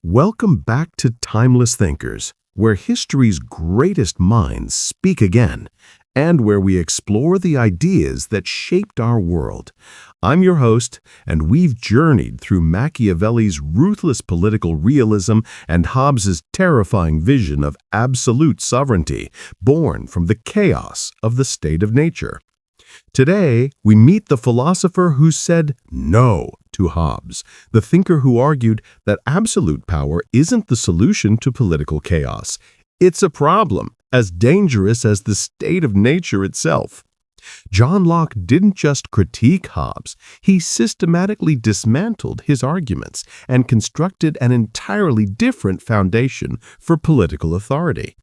Welcome back to Timeless Thinkers, where history's greatest minds speak again, and where we explore the ideas that shaped our world. I'm your host, and we've journeyed through Machiavelli's ruthless political realism and Hobbes's terrifying vision of absolute sovereignty, born from the chaos of the state of nature. Today, we meet the philosopher who said no to Hobbes, the thinker who argued that absolute power isn't the solution to political chaos. It's a problem as dangerous as the state of nature itself. John Locke didn't just critique Hobbes, he systematically dismantled his arguments and constructed an entirely different foundation for political authority.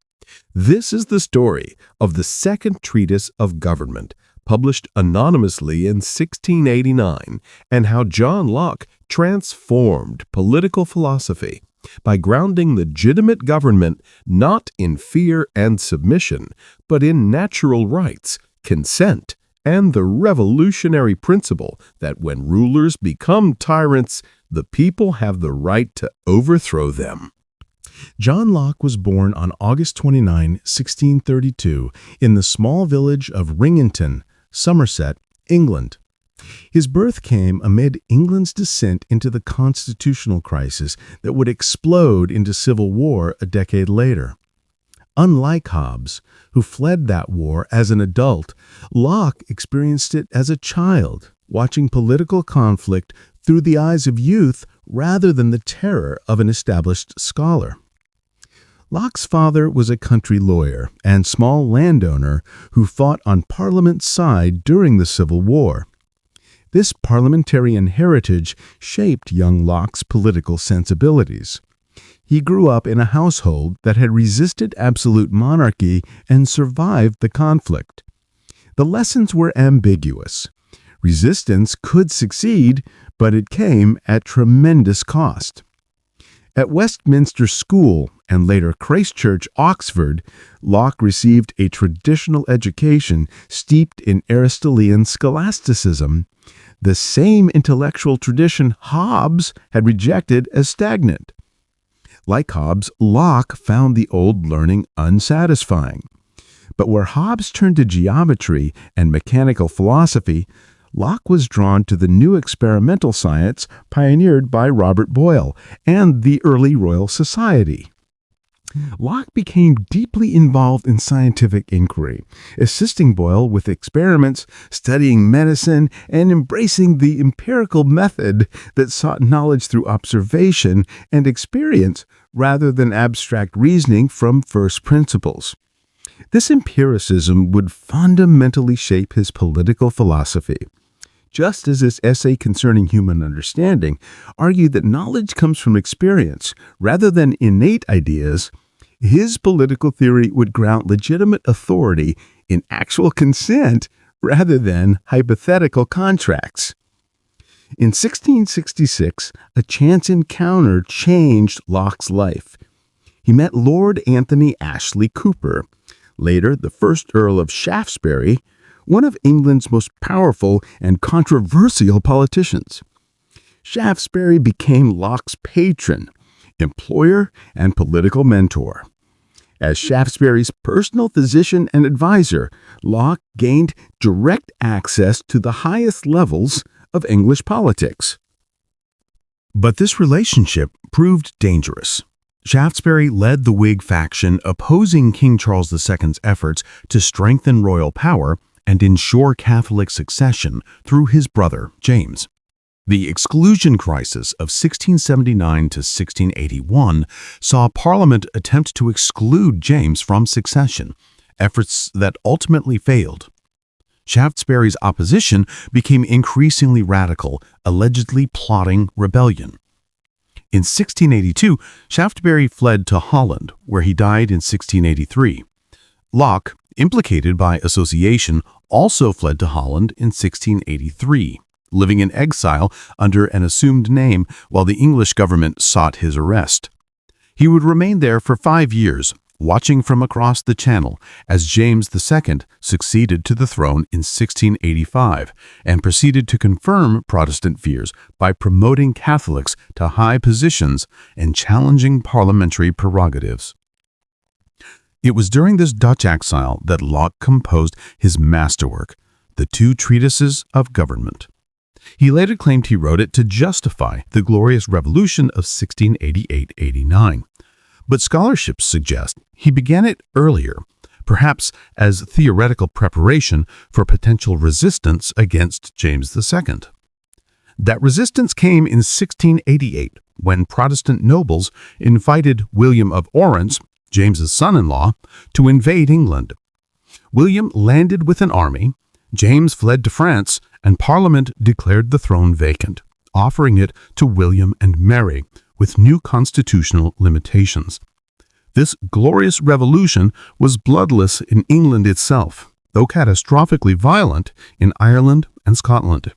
This is the story of the Second Treatise of Government, published anonymously in 1689, and how John Locke transformed political philosophy by grounding legitimate government not in fear and submission, but in natural rights, consent, and the revolutionary principle that when rulers become tyrants, the people have the right to overthrow them. John Locke was born on August 29, 1632, in the small village of Ringington, Somerset, England. His birth came amid England's descent into the constitutional crisis that would explode into civil war a decade later. Unlike Hobbes, who fled that war as an adult, Locke experienced it as a child, watching political conflict through the eyes of youth rather than the terror of an established scholar. Locke's father was a country lawyer and small landowner who fought on Parliament's side during the Civil War. This parliamentarian heritage shaped young Locke's political sensibilities. He grew up in a household that had resisted absolute monarchy and survived the conflict. The lessons were ambiguous. Resistance could succeed, but it came at tremendous cost. At Westminster School and later Christ Church, Oxford, Locke received a traditional education steeped in Aristotelian scholasticism, the same intellectual tradition Hobbes had rejected as stagnant. Like Hobbes, Locke found the old learning unsatisfying. But where Hobbes turned to geometry and mechanical philosophy, Locke was drawn to the new experimental science pioneered by Robert Boyle and the early Royal Society. Locke became deeply involved in scientific inquiry, assisting Boyle with experiments, studying medicine, and embracing the empirical method that sought knowledge through observation and experience rather than abstract reasoning from first principles. This empiricism would fundamentally shape his political philosophy. Just as his essay concerning human understanding argued that knowledge comes from experience rather than innate ideas, his political theory would ground legitimate authority in actual consent rather than hypothetical contracts. In 1666, a chance encounter changed Locke's life. He met Lord Anthony Ashley Cooper, later the first Earl of Shaftesbury, one of England's most powerful and controversial politicians. Shaftesbury became Locke's patron, employer, and political mentor. As Shaftesbury's personal physician and advisor, Locke gained direct access to the highest levels of English politics. But this relationship proved dangerous. Shaftesbury led the Whig faction opposing King Charles II's efforts to strengthen royal power and ensure Catholic succession through his brother, James. The exclusion crisis of 1679 to 1681 saw Parliament attempt to exclude James from succession, efforts that ultimately failed. Shaftesbury's opposition became increasingly radical, allegedly plotting rebellion. In 1682, Shaftesbury fled to Holland, where he died in 1683. Locke, implicated by association, also fled to Holland in 1683, living in exile under an assumed name while the English government sought his arrest. He would remain there for 5 years, watching from across the Channel as James II succeeded to the throne in 1685 and proceeded to confirm Protestant fears by promoting Catholics to high positions and challenging parliamentary prerogatives. It was during this Dutch exile that Locke composed his masterwork, the two treatises of government. He later claimed he wrote it to justify the Glorious Revolution of 1688-89. But scholarships suggest he began it earlier, perhaps as theoretical preparation for potential resistance against James II. That resistance came in 1688 when Protestant nobles invited William of Orange, James's son-in-law, to invade England. William landed with an army, James fled to France, and Parliament declared the throne vacant, offering it to William and Mary, with new constitutional limitations. This glorious revolution was bloodless in England itself, though catastrophically violent in Ireland and Scotland.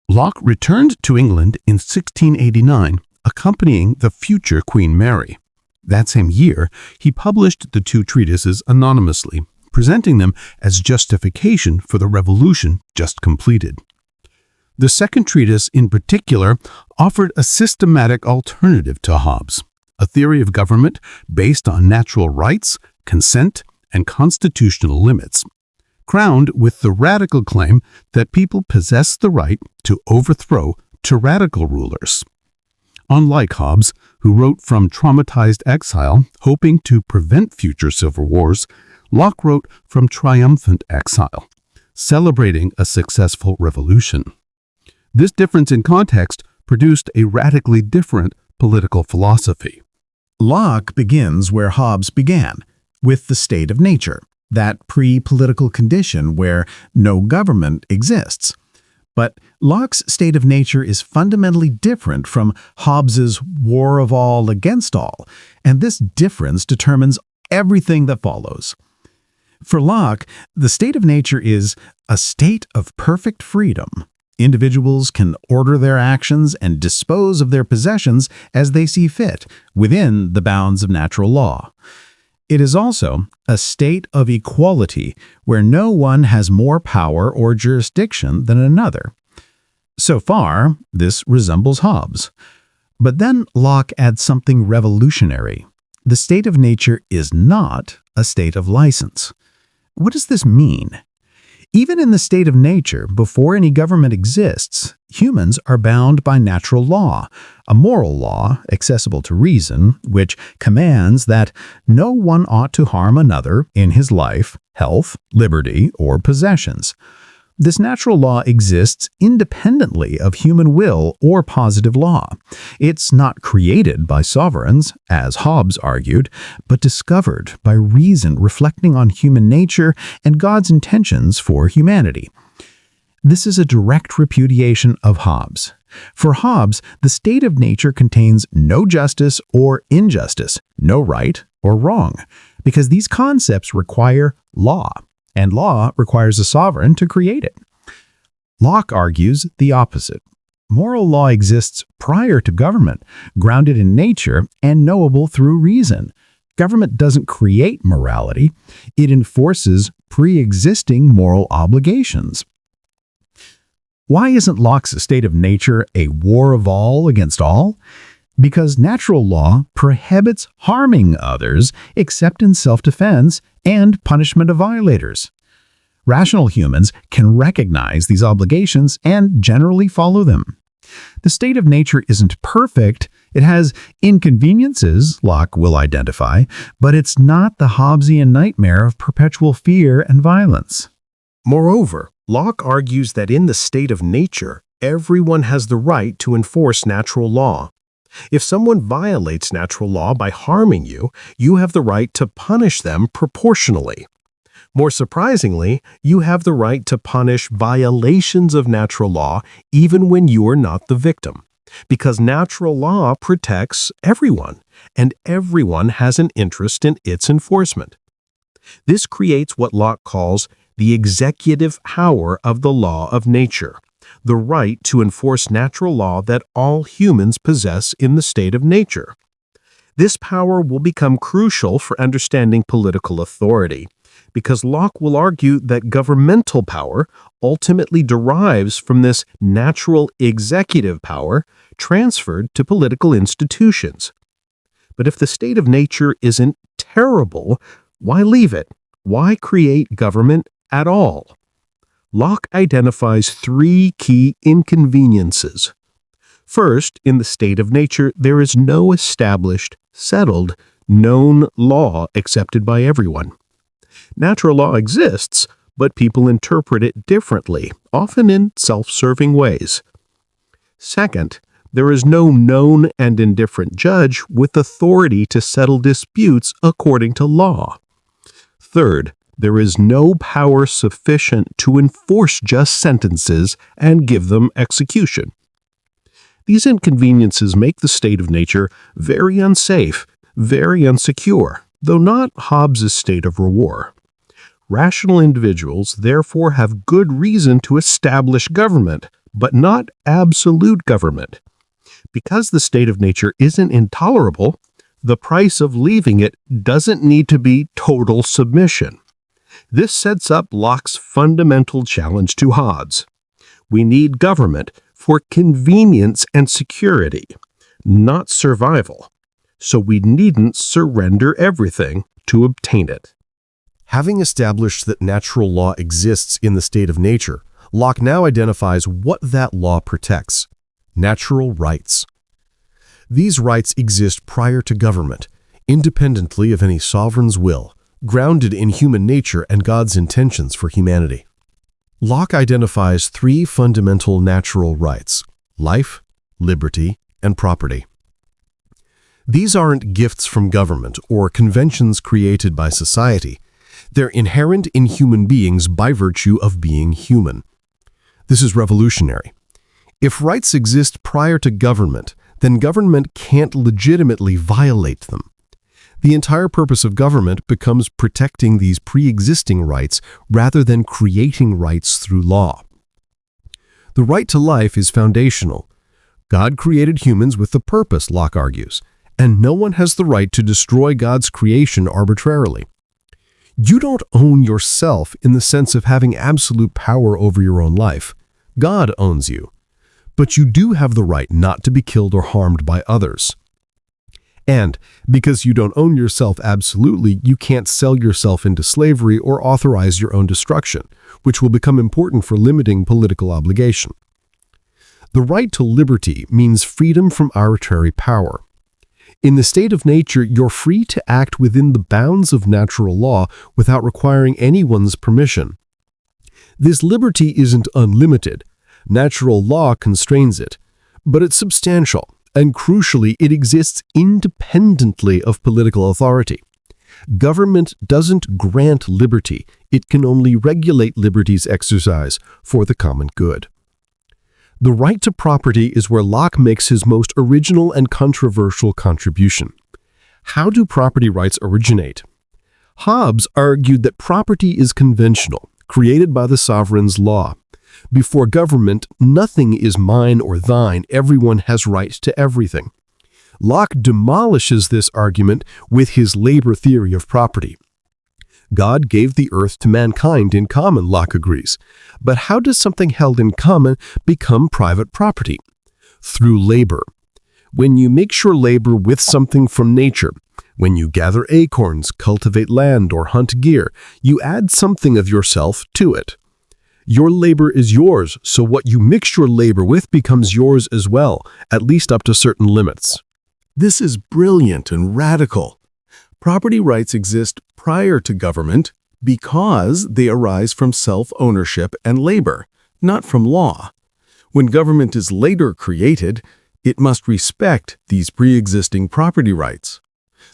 Locke returned to England in 1689, accompanying the future Queen Mary. That same year, he published the two treatises anonymously, presenting them as justification for the revolution just completed. The second treatise, in particular, offered a systematic alternative to Hobbes, a theory of government based on natural rights, consent, and constitutional limits, crowned with the radical claim that people possess the right to overthrow tyrannical rulers. Unlike Hobbes, who wrote from traumatized exile, hoping to prevent future civil wars, Locke wrote from triumphant exile, celebrating a successful revolution. This difference in context produced a radically different political philosophy. Locke begins where Hobbes began, with the state of nature, that pre-political condition where no government exists. But Locke's state of nature is fundamentally different from Hobbes's war of all against all, and this difference determines everything that follows. For Locke, the state of nature is a state of perfect freedom. Individuals can order their actions and dispose of their possessions as they see fit, within the bounds of natural law. It is also a state of equality where no one has more power or jurisdiction than another. So far, this resembles Hobbes. But then Locke adds something revolutionary. The state of nature is not a state of license. What does this mean? Even in the state of nature, before any government exists, humans are bound by natural law, a moral law accessible to reason, which commands that no one ought to harm another in his life, health, liberty, or possessions. This natural law exists independently of human will or positive law. It's not created by sovereigns, as Hobbes argued, but discovered by reason reflecting on human nature and God's intentions for humanity. This is a direct repudiation of Hobbes. For Hobbes, the state of nature contains no justice or injustice, no right or wrong, because these concepts require law, and law requires a sovereign to create it. Locke argues the opposite. Moral law exists prior to government, grounded in nature and knowable through reason. Government doesn't create morality, it enforces pre-existing moral obligations. Why isn't Locke's state of nature a war of all against all? Because natural law prohibits harming others except in self-defense and punishment of violators. Rational humans can recognize these obligations and generally follow them. The state of nature isn't perfect. It has inconveniences, Locke will identify, but it's not the Hobbesian nightmare of perpetual fear and violence. Moreover, Locke argues that in the state of nature, everyone has the right to enforce natural law. If someone violates natural law by harming you, you have the right to punish them proportionally. More surprisingly, you have the right to punish violations of natural law even when you are not the victim, because natural law protects everyone, and everyone has an interest in its enforcement. This creates what Locke calls the executive power of the law of nature, the right to enforce natural law that all humans possess in the state of nature. This power will become crucial for understanding political authority, because Locke will argue that governmental power ultimately derives from this natural executive power transferred to political institutions. But if the state of nature isn't terrible, why leave it? Why create government at all? Locke identifies three key inconveniences. First, in the state of nature, there is no established, settled, known law accepted by everyone. Natural law exists, but people interpret it differently, often in self-serving ways. Second, there is no known and indifferent judge with authority to settle disputes according to law. Third, there is no power sufficient to enforce just sentences and give them execution. These inconveniences make the state of nature very unsafe, very insecure, though not Hobbes' state of war. Rational individuals therefore have good reason to establish government, but not absolute government. Because the state of nature isn't intolerable, the price of leaving it doesn't need to be total submission. This sets up Locke's fundamental challenge to Hobbes. We need government for convenience and security, not survival, so we needn't surrender everything to obtain it. Having established that natural law exists in the state of nature, Locke now identifies what that law protects: natural rights. These rights exist prior to government, independently of any sovereign's will, grounded in human nature and God's intentions for humanity. Locke identifies three fundamental natural rights: life, liberty, and property. These aren't gifts from government or conventions created by society. They're inherent in human beings by virtue of being human. This is revolutionary. If rights exist prior to government, then government can't legitimately violate them. The entire purpose of government becomes protecting these pre-existing rights rather than creating rights through law. The right to life is foundational. God created humans with a purpose, Locke argues, and no one has the right to destroy God's creation arbitrarily. You don't own yourself in the sense of having absolute power over your own life. God owns you. But you do have the right not to be killed or harmed by others. And because you don't own yourself absolutely, you can't sell yourself into slavery or authorize your own destruction, which will become important for limiting political obligation. The right to liberty means freedom from arbitrary power. In the state of nature, you're free to act within the bounds of natural law without requiring anyone's permission. This liberty isn't unlimited. Natural law constrains it, but it's substantial, and crucially, it exists independently of political authority. Government doesn't grant liberty, it can only regulate liberty's exercise for the common good. The right to property is where Locke makes his most original and controversial contribution. How do property rights originate? Hobbes argued that property is conventional, created by the sovereign's law. Before government, nothing is mine or thine, everyone has right to everything. Locke demolishes this argument with his labor theory of property. God gave the earth to mankind in common, Locke agrees. But how does something held in common become private property? Through labor. When you mix your labor with something from nature, when you gather acorns, cultivate land, or hunt gear, you add something of yourself to it. Your labor is yours, so what you mix your labor with becomes yours as well, at least up to certain limits. This is brilliant and radical. Property rights exist prior to government because they arise from self-ownership and labor, not from law. When government is later created, it must respect these pre-existing property rights.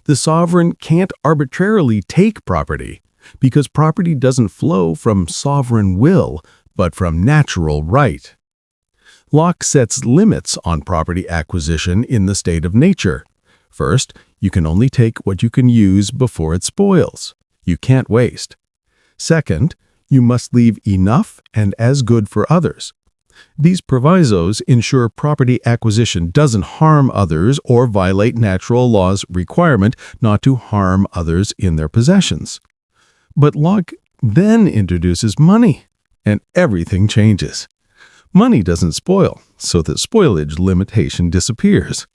The sovereign can't arbitrarily take property, because property doesn't flow from sovereign will, but from natural right. Locke sets limits on property acquisition in the state of nature. First, you can only take what you can use before it spoils. You can't waste. Second, you must leave enough and as good for others. These provisos ensure property acquisition doesn't harm others or violate natural law's requirement not to harm others in their possessions. But Locke then introduces money, and everything changes. Money doesn't spoil, so the spoilage limitation disappears.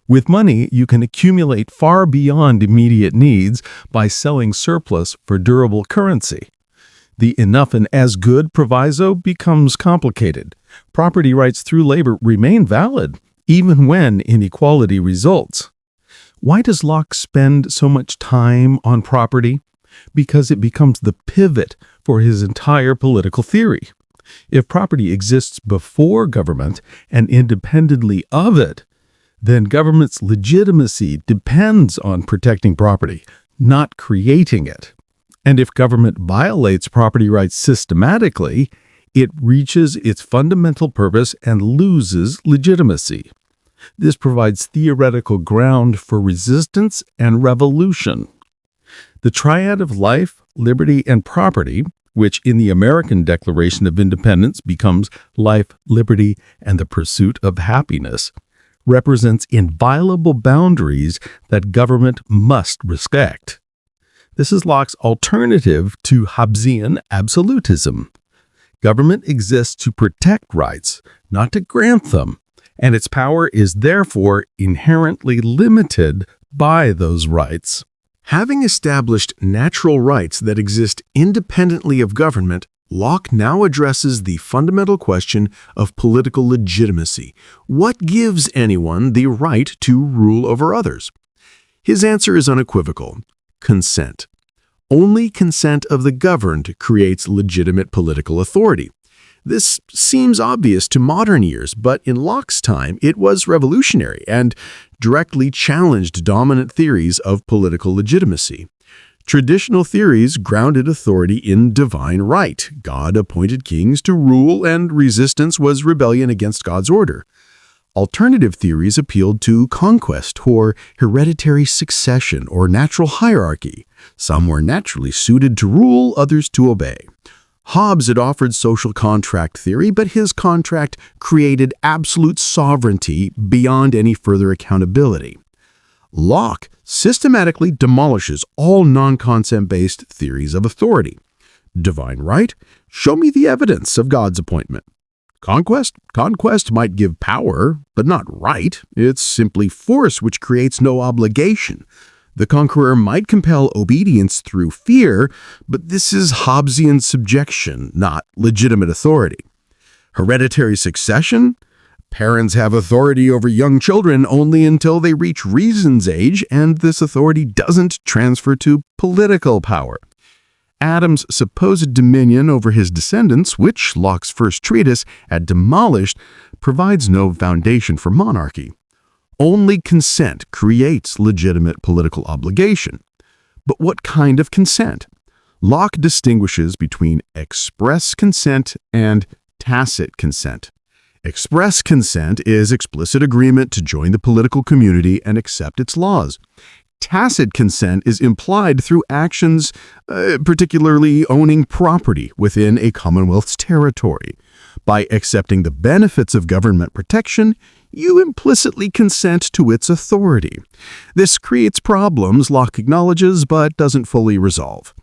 With money, you can accumulate far beyond immediate needs by selling surplus for durable currency. The enough and as good proviso becomes complicated. Property rights through labor remain valid, even when inequality results. Why does Locke spend so much time on property? Because it becomes the pivot for his entire political theory. If property exists before government and independently of it, then government's legitimacy depends on protecting property, not creating it. And if government violates property rights systematically, it reaches its fundamental purpose and loses legitimacy. This provides theoretical ground for resistance and revolution. The triad of life, liberty, and property, which in the American Declaration of Independence becomes life, liberty, and the pursuit of happiness, represents inviolable boundaries that government must respect. This is Locke's alternative to Hobbesian absolutism. Government exists to protect rights, not to grant them, and its power is therefore inherently limited by those rights. Having established natural rights that exist independently of government, Locke now addresses the fundamental question of political legitimacy. What gives anyone the right to rule over others? His answer is unequivocal: consent. Only consent of the governed creates legitimate political authority. This seems obvious to modern ears, but in Locke's time it was revolutionary and directly challenged dominant theories of political legitimacy. Traditional theories grounded authority in divine right. God appointed kings to rule, and resistance was rebellion against God's order. Alternative theories appealed to conquest or hereditary succession or natural hierarchy. Some were naturally suited to rule, others to obey. Hobbes had offered social contract theory, but his contract created absolute sovereignty beyond any further accountability. Locke systematically demolishes all non-consent-based theories of authority. Divine right? Show me the evidence of God's appointment. Conquest? Conquest might give power, but not right. It's simply force which creates no obligation. The conqueror might compel obedience through fear, but this is Hobbesian subjection, not legitimate authority. Hereditary succession? Parents have authority over young children only until they reach reason's age, and this authority doesn't transfer to political power. Adam's supposed dominion over his descendants, which Locke's first treatise had demolished, provides no foundation for monarchy. Only consent creates legitimate political obligation. But what kind of consent? Locke distinguishes between express consent and tacit consent. Express consent is explicit agreement to join the political community and accept its laws. Tacit consent is implied through actions, particularly owning property within a commonwealth's territory. By accepting the benefits of government protection, you implicitly consent to its authority. This creates problems Locke acknowledges but doesn't fully resolve.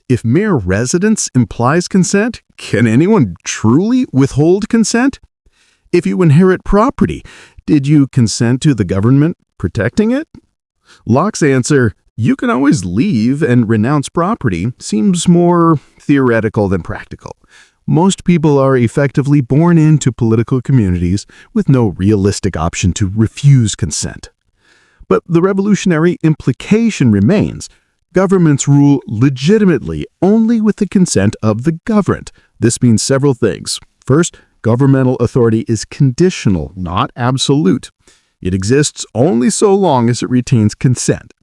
If mere residence implies consent, can anyone truly withhold consent? If you inherit property, did you consent to the government protecting it? Locke's answer, you can always leave and renounce property, seems more theoretical than practical. Most people are effectively born into political communities with no realistic option to refuse consent. But the revolutionary implication remains. Governments rule legitimately only with the consent of the governed. This means several things. First, governmental authority is conditional, not absolute. It exists only so long as it retains consent.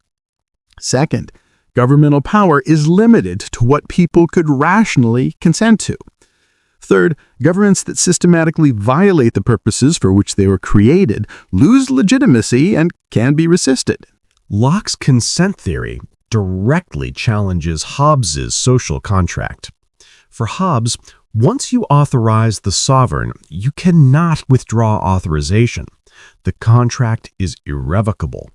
Second, governmental power is limited to what people could rationally consent to. Third, governments that systematically violate the purposes for which they were created lose legitimacy and can be resisted. Locke's consent theory directly challenges Hobbes's social contract. For Hobbes, Once you authorize the sovereign, you cannot withdraw authorization. The contract is irrevocable.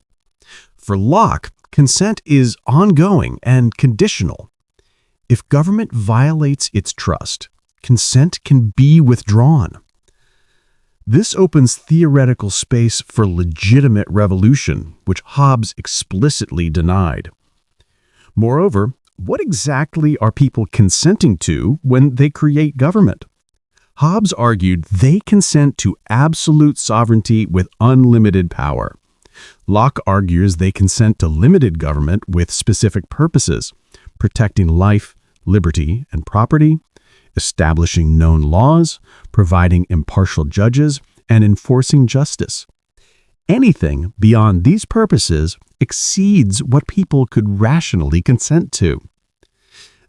For Locke, consent is ongoing and conditional. If government violates its trust, consent can be withdrawn. This opens theoretical space for legitimate revolution, which Hobbes explicitly denied. Moreover, what exactly are people consenting to when they create government? Hobbes argued they consent to absolute sovereignty with unlimited power. Locke argues they consent to limited government with specific purposes, protecting life, liberty, and property, establishing known laws, providing impartial judges, and enforcing justice. Anything beyond these purposes exceeds what people could rationally consent to.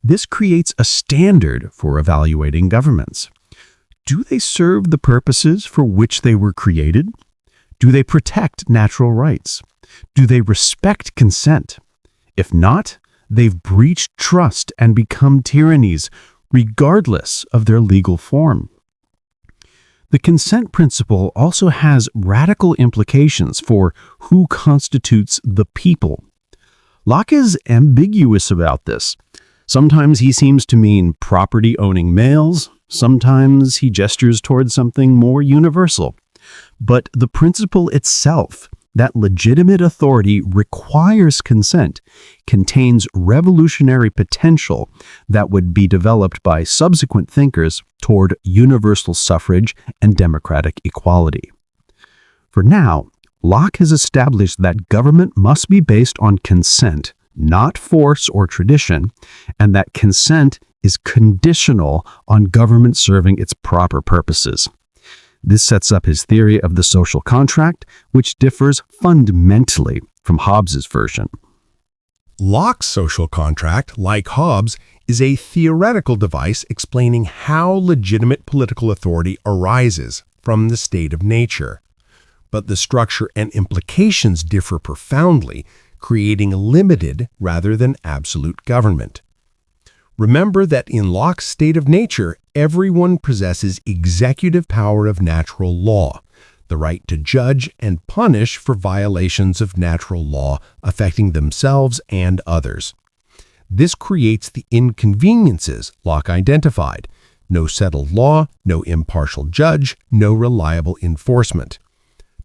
This creates a standard for evaluating governments. Do they serve the purposes for which they were created? Do they protect natural rights? Do they respect consent? If not, they've breached trust and become tyrannies, regardless of their legal form. The consent principle also has radical implications for who constitutes the people. Locke is ambiguous about this. Sometimes he seems to mean property-owning males, sometimes he gestures towards something more universal. But the principle itself, that legitimate authority requires consent, contains revolutionary potential that would be developed by subsequent thinkers toward universal suffrage and democratic equality. For now, Locke has established that government must be based on consent, not force or tradition, and that consent is conditional on government serving its proper purposes. This sets up his theory of the social contract, which differs fundamentally from Hobbes's version. Locke's social contract, like Hobbes, is a theoretical device explaining how legitimate political authority arises from the state of nature. But the structure and implications differ profoundly, creating limited rather than absolute government. Remember that in Locke's state of nature, everyone possesses executive power of natural law, the right to judge and punish for violations of natural law affecting themselves and others. This creates the inconveniences Locke identified: no settled law, no impartial judge, no reliable enforcement.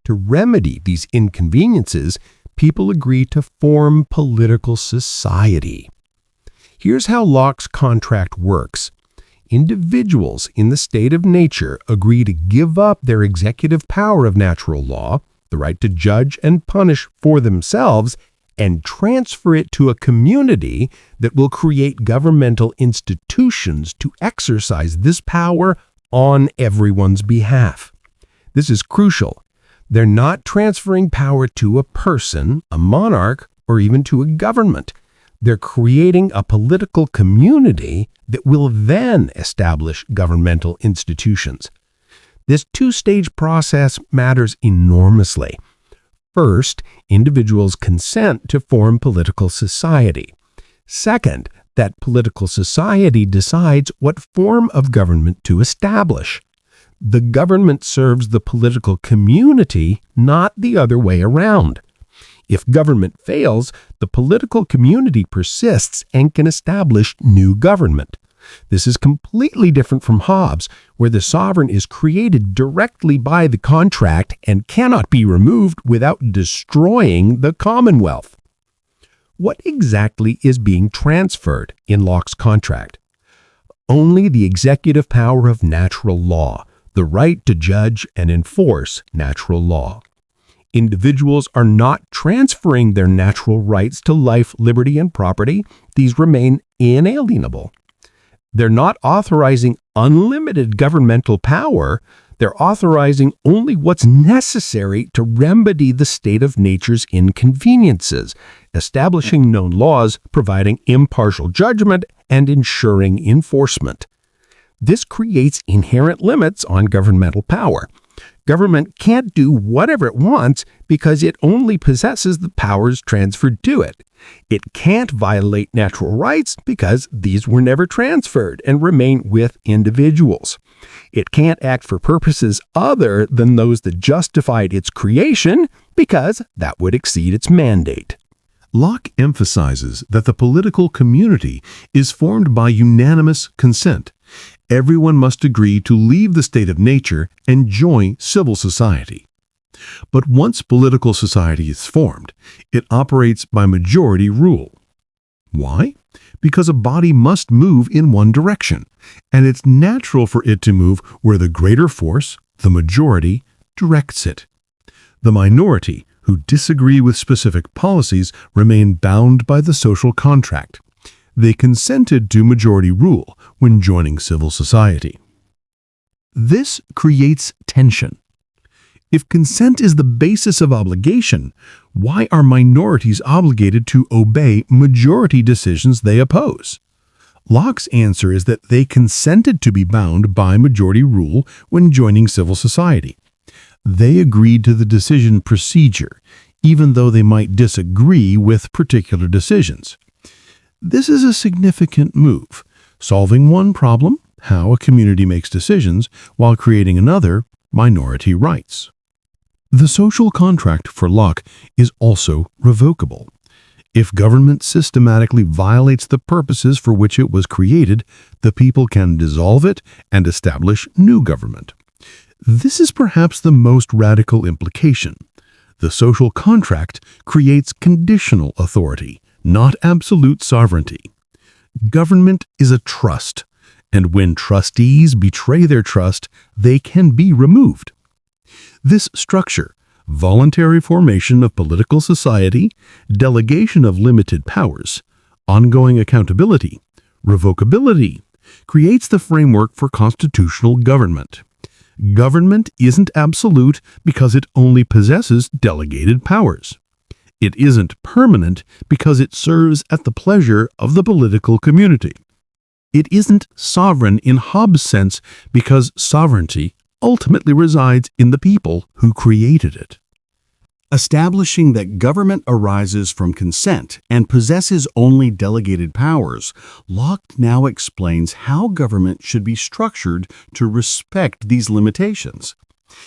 To remedy these inconveniences, people agree to form political society. Here's how Locke's contract works. Individuals in the state of nature agree to give up their executive power of natural law, the right to judge and punish for themselves, and transfer it to a community that will create governmental institutions to exercise this power on everyone's behalf. This is crucial. They're not transferring power to a person, a monarch, or even to a government. They're creating a political community that will then establish governmental institutions. This two-stage process matters enormously. First, individuals consent to form political society. Second, that political society decides what form of government to establish. The government serves the political community, not the other way around. If government fails, the political community persists and can establish new government. This is completely different from Hobbes, where the sovereign is created directly by the contract and cannot be removed without destroying the commonwealth. What exactly is being transferred in Locke's contract? Only the executive power of natural law, the right to judge and enforce natural law. Individuals are not transferring their natural rights to life, liberty, and property. These remain inalienable. They're not authorizing unlimited governmental power. They're authorizing only what's necessary to remedy the state of nature's inconveniences, establishing known laws, providing impartial judgment, and ensuring enforcement. This creates inherent limits on governmental power. Government can't do whatever it wants because it only possesses the powers transferred to it. It can't violate natural rights because these were never transferred and remain with individuals. It can't act for purposes other than those that justified its creation because that would exceed its mandate. Locke emphasizes that the political community is formed by unanimous consent. Everyone must agree to leave the state of nature and join civil society. But once political society is formed, it operates by majority rule. Why? Because a body must move in one direction, and it's natural for it to move where the greater force, the majority, directs it. The minority, who disagree with specific policies, remain bound by the social contract. They consented to majority rule when joining civil society. This creates tension. If consent is the basis of obligation, why are minorities obligated to obey majority decisions they oppose? Locke's answer is that they consented to be bound by majority rule when joining civil society. They agreed to the decision procedure, even though they might disagree with particular decisions. This is a significant move, solving one problem, how a community makes decisions, while creating another, minority rights. The social contract for Locke is also revocable. If government systematically violates the purposes for which it was created, the people can dissolve it and establish new government. This is perhaps the most radical implication. The social contract creates conditional authority, not absolute sovereignty. Government is a trust, and when trustees betray their trust, they can be removed. This structure, voluntary formation of political society, delegation of limited powers, ongoing accountability, revocability, creates the framework for constitutional government. Government isn't absolute because it only possesses delegated powers. It isn't permanent because it serves at the pleasure of the political community. It isn't sovereign in Hobbes' sense because sovereignty ultimately resides in the people who created it. Establishing that government arises from consent and possesses only delegated powers, Locke now explains how government should be structured to respect these limitations.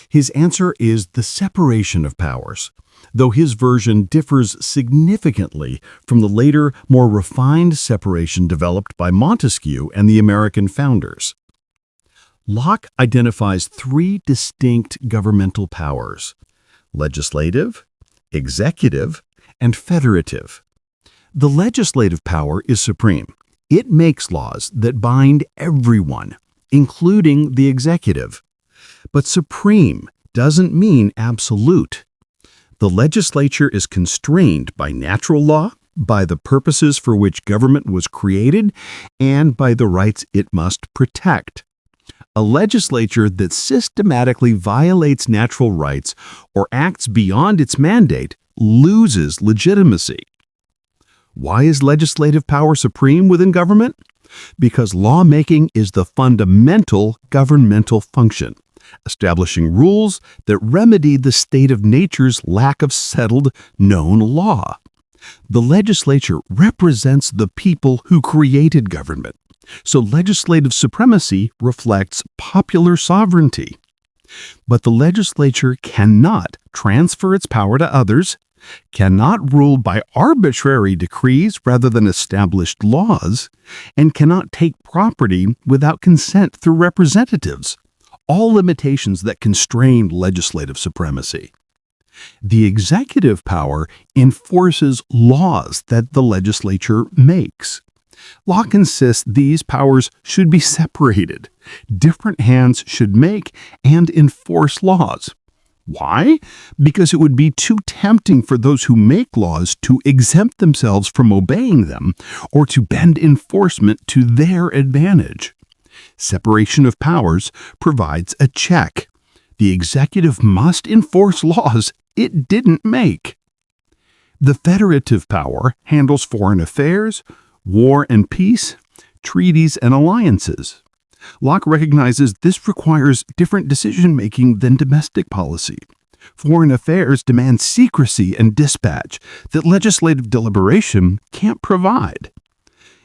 His answer is the separation of powers, though his version differs significantly from the later, more refined separation developed by Montesquieu and the American founders. Locke identifies three distinct governmental powers: legislative, executive, and federative. The legislative power is supreme. It makes laws that bind everyone, including the executive. But supreme doesn't mean absolute. The legislature is constrained by natural law, by the purposes for which government was created, and by the rights it must protect. A legislature that systematically violates natural rights or acts beyond its mandate loses legitimacy. Why is legislative power supreme within government? Because lawmaking is the fundamental governmental function, establishing rules that remedy the state of nature's lack of settled, known law. The legislature represents the people who created government. So legislative supremacy reflects popular sovereignty. But the legislature cannot transfer its power to others, cannot rule by arbitrary decrees rather than established laws, and cannot take property without consent through representatives, all limitations that constrain legislative supremacy. The executive power enforces laws that the legislature makes. Locke insists these powers should be separated. Different hands should make and enforce laws. Why? Because it would be too tempting for those who make laws to exempt themselves from obeying them or to bend enforcement to their advantage. Separation of powers provides a check. The executive must enforce laws it didn't make. The federative power handles foreign affairs, war and peace, treaties and alliances. Locke recognizes this requires different decision-making than domestic policy. Foreign affairs demand secrecy and dispatch that legislative deliberation can't provide.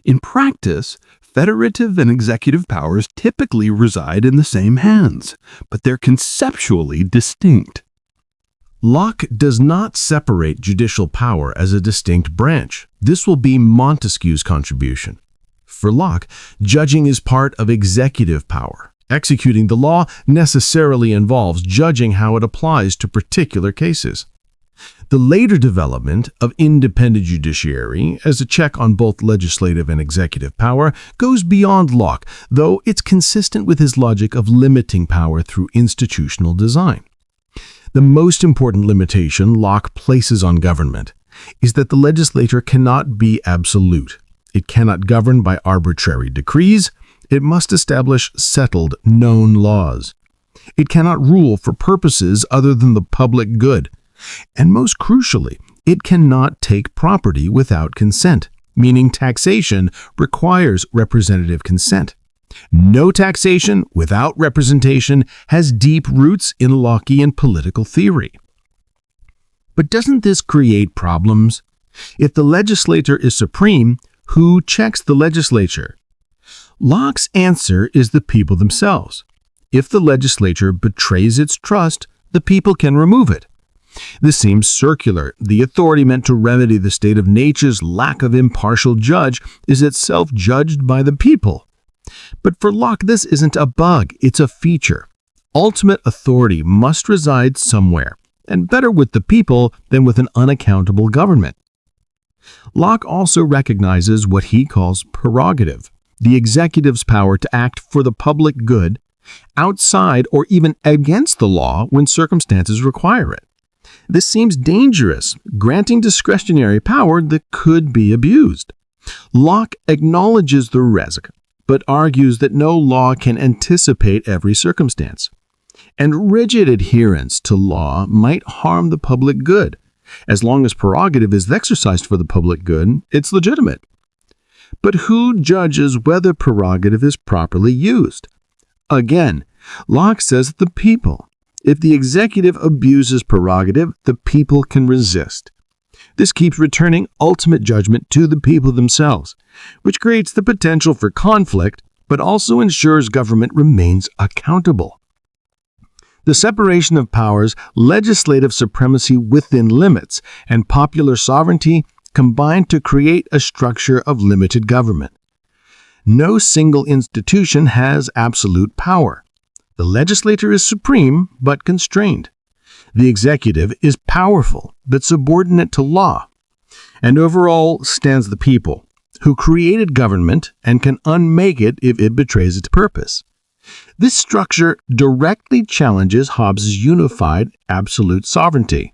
In practice, federative and executive powers typically reside in the same hands, but they're conceptually distinct. Locke does not separate judicial power as a distinct branch. This will be Montesquieu's contribution. For Locke, judging is part of executive power. Executing the law necessarily involves judging how it applies to particular cases. The later development of independent judiciary as a check on both legislative and executive power goes beyond Locke, though it's consistent with his logic of limiting power through institutional design. The most important limitation Locke places on government is that the legislature cannot be absolute. It cannot govern by arbitrary decrees. It must establish settled, known laws. It cannot rule for purposes other than the public good. And most crucially, it cannot take property without consent, meaning taxation requires representative consent. No taxation without representation has deep roots in Lockean political theory. But doesn't this create problems? If the legislator is supreme, who checks the legislature? Locke's answer is the people themselves. If the legislature betrays its trust, the people can remove it. This seems circular. The authority meant to remedy the state of nature's lack of impartial judge is itself judged by the people. But for Locke, this isn't a bug, it's a feature. Ultimate authority must reside somewhere, and better with the people than with an unaccountable government. Locke also recognizes what he calls prerogative, the executive's power to act for the public good, outside or even against the law when circumstances require it. This seems dangerous, granting discretionary power that could be abused. Locke acknowledges the risk, but argues that no law can anticipate every circumstance. And rigid adherence to law might harm the public good. As long as prerogative is exercised for the public good, it's legitimate. But who judges whether prerogative is properly used? Again, Locke says the people. If the executive abuses prerogative, the people can resist. This keeps returning ultimate judgment to the people themselves, which creates the potential for conflict, but also ensures government remains accountable. The separation of powers, legislative supremacy within limits, and popular sovereignty combine to create a structure of limited government. No single institution has absolute power. The legislature is supreme but constrained. The executive is powerful but subordinate to law. And overall stands the people, who created government and can unmake it if it betrays its purpose. This structure directly challenges Hobbes' unified absolute sovereignty.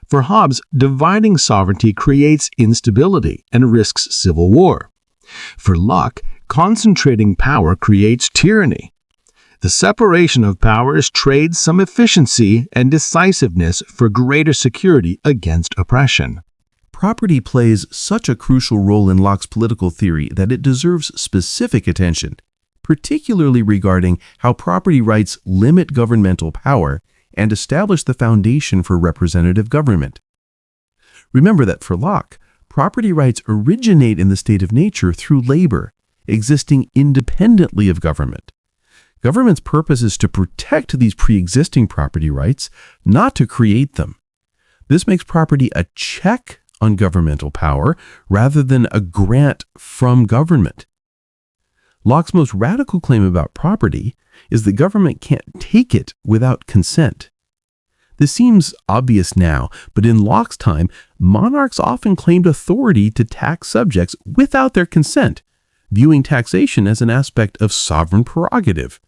For Hobbes, dividing sovereignty creates instability and risks civil war. For Locke, concentrating power creates tyranny. The separation of powers trades some efficiency and decisiveness for greater security against oppression. Property plays such a crucial role in Locke's political theory that it deserves specific attention, particularly regarding how property rights limit governmental power and establish the foundation for representative government. Remember that for Locke, property rights originate in the state of nature through labor, existing independently of government. Government's purpose is to protect these pre-existing property rights, not to create them. This makes property a check on governmental power rather than a grant from government. Locke's most radical claim about property is that government can't take it without consent. This seems obvious now, but in Locke's time, monarchs often claimed authority to tax subjects without their consent, viewing taxation as an aspect of sovereign prerogative.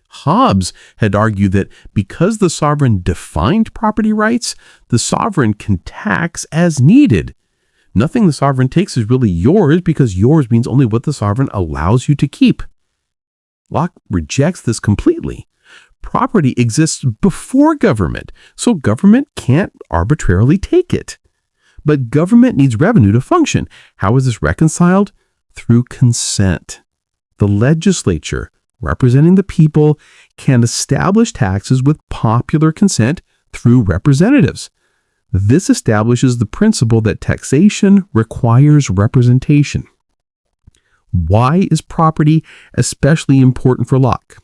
Hobbes had argued that because the sovereign defined property rights, the sovereign can tax as needed. Nothing the sovereign takes is really yours because yours means only what the sovereign allows you to keep. Locke rejects this completely. Property exists before government, so government can't arbitrarily take it. But government needs revenue to function. How is this reconciled? Through consent. The legislature, representing the people, can establish taxes with popular consent through representatives. This establishes the principle that taxation requires representation. Why is property especially important for Locke?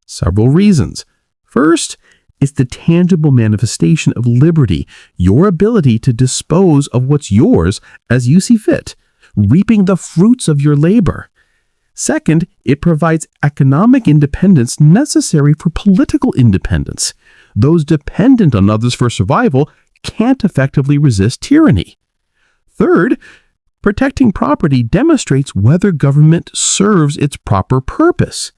Several reasons. First, it's the tangible manifestation of liberty, your ability to dispose of what's yours as you see fit, reaping the fruits of your labor. Second, it provides economic independence necessary for political independence. Those dependent on others for survival can't effectively resist tyranny. Third, protecting property demonstrates whether government serves its proper purpose.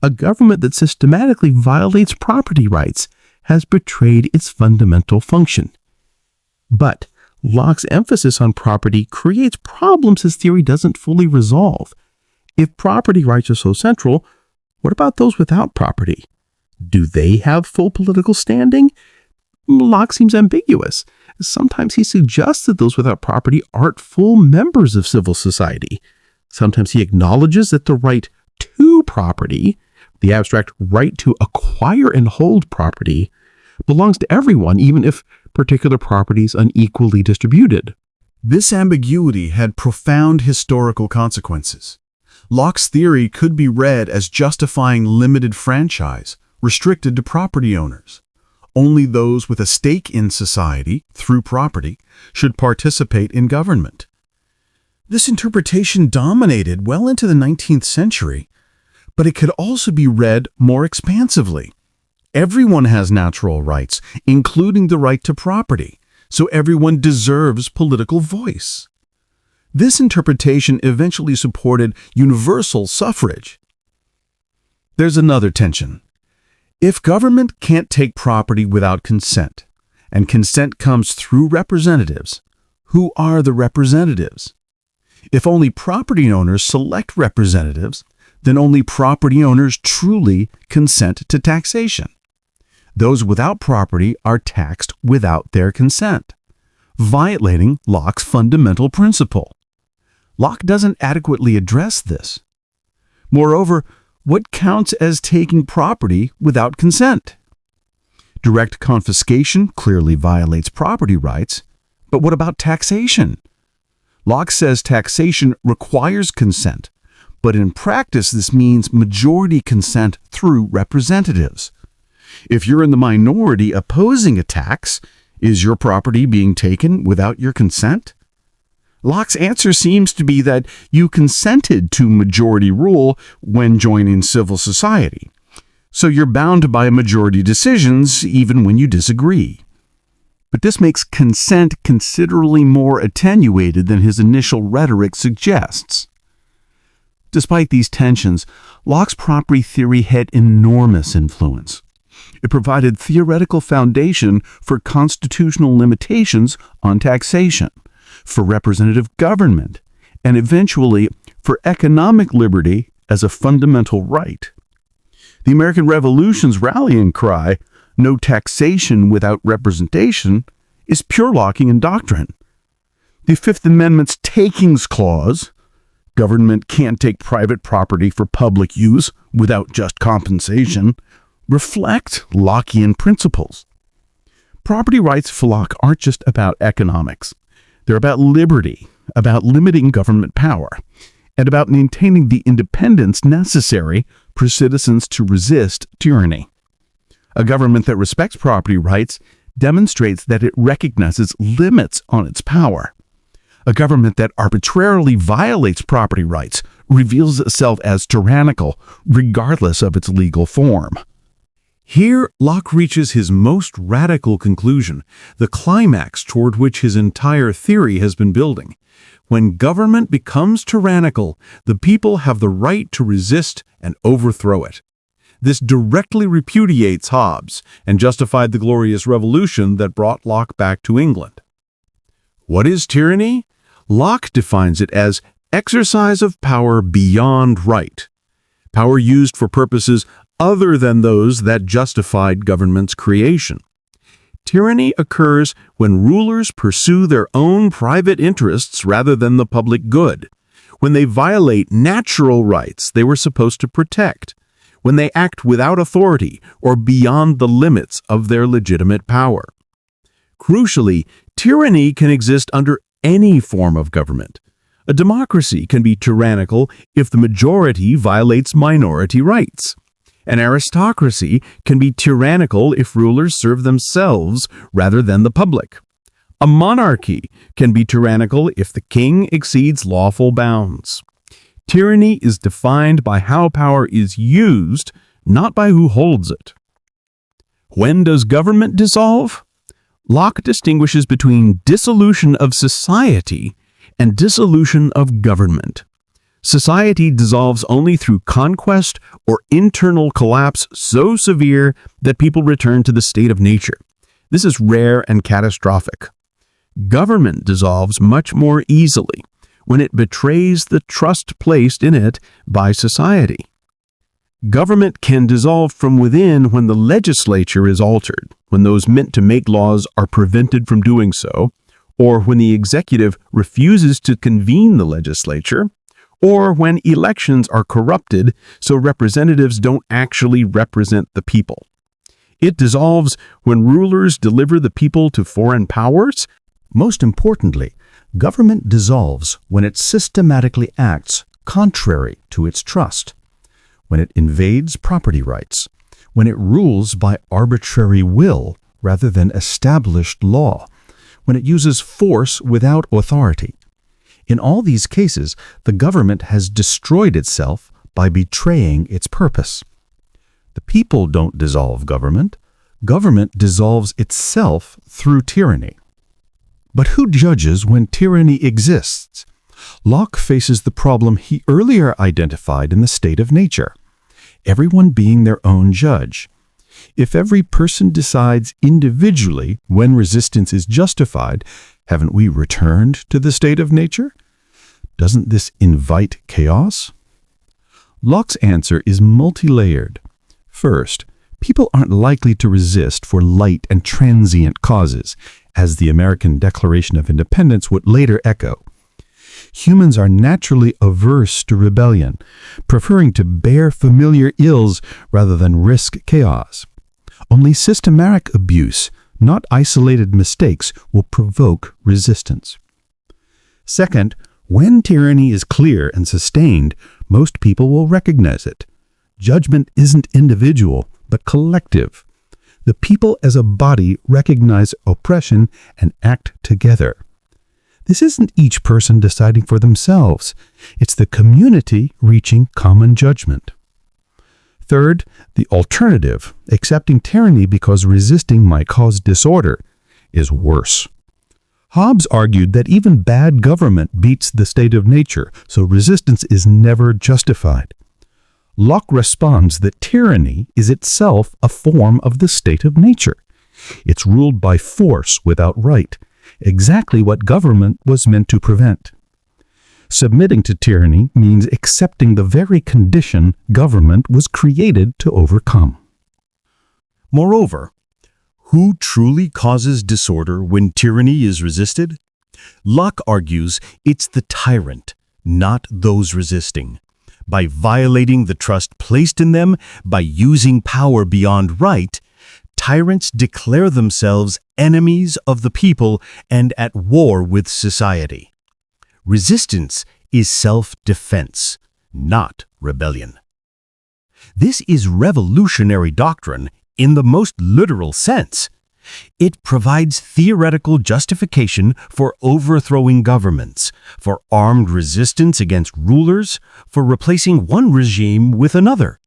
A government that systematically violates property rights has betrayed its fundamental function. But Locke's emphasis on property creates problems his theory doesn't fully resolve. If property rights are so central, what about those without property? Do they have full political standing? Locke seems ambiguous. Sometimes he suggests that those without property aren't full members of civil society. Sometimes he acknowledges that the right to property, the abstract right to acquire and hold property, belongs to everyone, even if particular property is unequally distributed. This ambiguity had profound historical consequences. Locke's theory could be read as justifying limited franchise, restricted to property owners. Only those with a stake in society, through property, should participate in government. This interpretation dominated well into the 19th century, but it could also be read more expansively. Everyone has natural rights, including the right to property, so everyone deserves political voice. This interpretation eventually supported universal suffrage. There's another tension. If government can't take property without consent, and consent comes through representatives, who are the representatives? If only property owners select representatives, then only property owners truly consent to taxation. Those without property are taxed without their consent, violating Locke's fundamental principle. Locke doesn't adequately address this. Moreover, what counts as taking property without consent? Direct confiscation clearly violates property rights, but what about taxation? Locke says taxation requires consent, but in practice this means majority consent through representatives. If you're in the minority opposing a tax, is your property being taken without your consent? Locke's answer seems to be that you consented to majority rule when joining civil society, so you're bound by majority decisions even when you disagree. But this makes consent considerably more attenuated than his initial rhetoric suggests. Despite these tensions, Locke's property theory had enormous influence. It provided theoretical foundation for constitutional limitations on taxation, for representative government, and eventually for economic liberty as a fundamental right. The American Revolution's rallying cry, "No taxation without representation," is pure Lockean doctrine. The Fifth Amendment's takings clause, government can't take private property for public use without just compensation, reflect Lockean principles. Property rights for Locke aren't just about economics. They're about liberty, about limiting government power, and about maintaining the independence necessary for citizens to resist tyranny. A government that respects property rights demonstrates that it recognizes limits on its power. A government that arbitrarily violates property rights reveals itself as tyrannical, regardless of its legal form. Here, Locke reaches his most radical conclusion, the climax toward which his entire theory has been building. When government becomes tyrannical, the people have the right to resist and overthrow it. This directly repudiates Hobbes and justified the glorious revolution that brought Locke back to England. What is tyranny? Locke defines it as exercise of power beyond right, power used for purposes other than those that justified government's creation. Tyranny occurs when rulers pursue their own private interests rather than the public good, when they violate natural rights they were supposed to protect, when they act without authority or beyond the limits of their legitimate power. Crucially, tyranny can exist under any form of government. A democracy can be tyrannical if the majority violates minority rights. An aristocracy can be tyrannical if rulers serve themselves rather than the public. A monarchy can be tyrannical if the king exceeds lawful bounds. Tyranny is defined by how power is used, not by who holds it. When does government dissolve? Locke distinguishes between dissolution of society and dissolution of government. Society dissolves only through conquest or internal collapse so severe that people return to the state of nature. This is rare and catastrophic. Government dissolves much more easily when it betrays the trust placed in it by society. Government can dissolve from within when the legislature is altered, when those meant to make laws are prevented from doing so, or when the executive refuses to convene the legislature, or when elections are corrupted so representatives don't actually represent the people. It dissolves when rulers deliver the people to foreign powers. Most importantly, government dissolves when it systematically acts contrary to its trust, when it invades property rights, when it rules by arbitrary will rather than established law, when it uses force without authority. In all these cases, the government has destroyed itself by betraying its purpose. The people don't dissolve government. Government dissolves itself through tyranny. But who judges when tyranny exists? Locke faces the problem he earlier identified in the state of nature, everyone being their own judge. If every person decides individually when resistance is justified, haven't we returned to the state of nature? Doesn't this invite chaos? Locke's answer is multi-layered. First, people aren't likely to resist for light and transient causes, as the American Declaration of Independence would later echo. Humans are naturally averse to rebellion, preferring to bear familiar ills rather than risk chaos. Only systematic abuse, not isolated mistakes, will provoke resistance. Second, when tyranny is clear and sustained, most people will recognize it. Judgment isn't individual, but collective. The people as a body recognize oppression and act together. This isn't each person deciding for themselves. It's the community reaching common judgment. Third, the alternative, accepting tyranny because resisting might cause disorder, is worse. Hobbes argued that even bad government beats the state of nature, so resistance is never justified. Locke responds that tyranny is itself a form of the state of nature. It's ruled by force without right, exactly what government was meant to prevent. Submitting to tyranny means accepting the very condition government was created to overcome. Moreover, who truly causes disorder when tyranny is resisted? Locke argues it's the tyrant, not those resisting. By violating the trust placed in them, by using power beyond right, tyrants declare themselves enemies of the people and at war with society. Resistance is self-defense, not rebellion. This is revolutionary doctrine in the most literal sense. It provides theoretical justification for overthrowing governments, for armed resistance against rulers, for replacing one regime with another.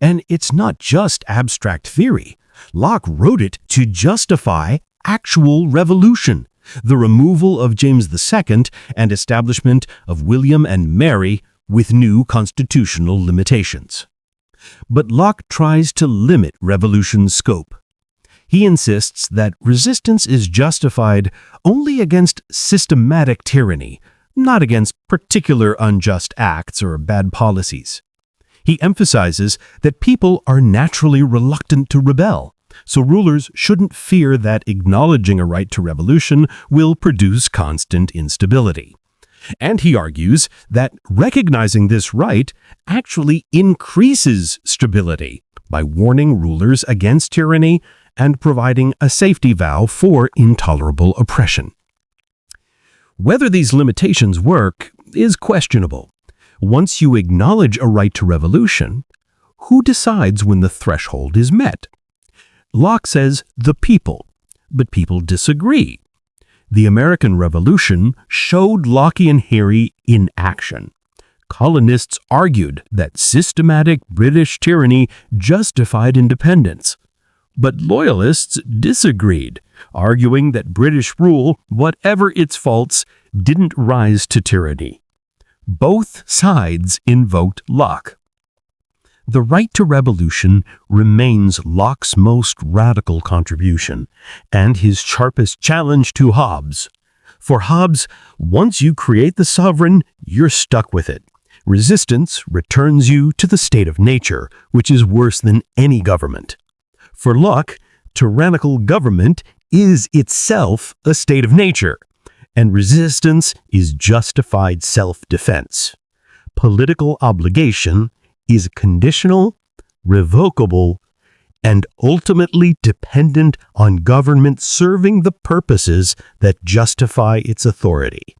And it's not just abstract theory. Locke wrote it to justify actual revolution, the removal of James II and establishment of William and Mary with new constitutional limitations. But Locke tries to limit revolution's scope. He insists that resistance is justified only against systematic tyranny, not against particular unjust acts or bad policies. He emphasizes that people are naturally reluctant to rebel, so rulers shouldn't fear that acknowledging a right to revolution will produce constant instability. And he argues that recognizing this right actually increases stability by warning rulers against tyranny and providing a safety valve for intolerable oppression. Whether these limitations work is questionable. Once you acknowledge a right to revolution, who decides when the threshold is met? Locke says the people, but people disagree. The American Revolution showed Lockean theory in action. Colonists argued that systematic British tyranny justified independence. But loyalists disagreed, arguing that British rule, whatever its faults, didn't rise to tyranny. Both sides invoked Locke. The right to revolution remains Locke's most radical contribution and his sharpest challenge to Hobbes. For Hobbes, once you create the sovereign, you're stuck with it. Resistance returns you to the state of nature, which is worse than any government. For Locke, tyrannical government is itself a state of nature, and resistance is justified self-defense. Political obligation is conditional, revocable, and ultimately dependent on government serving the purposes that justify its authority.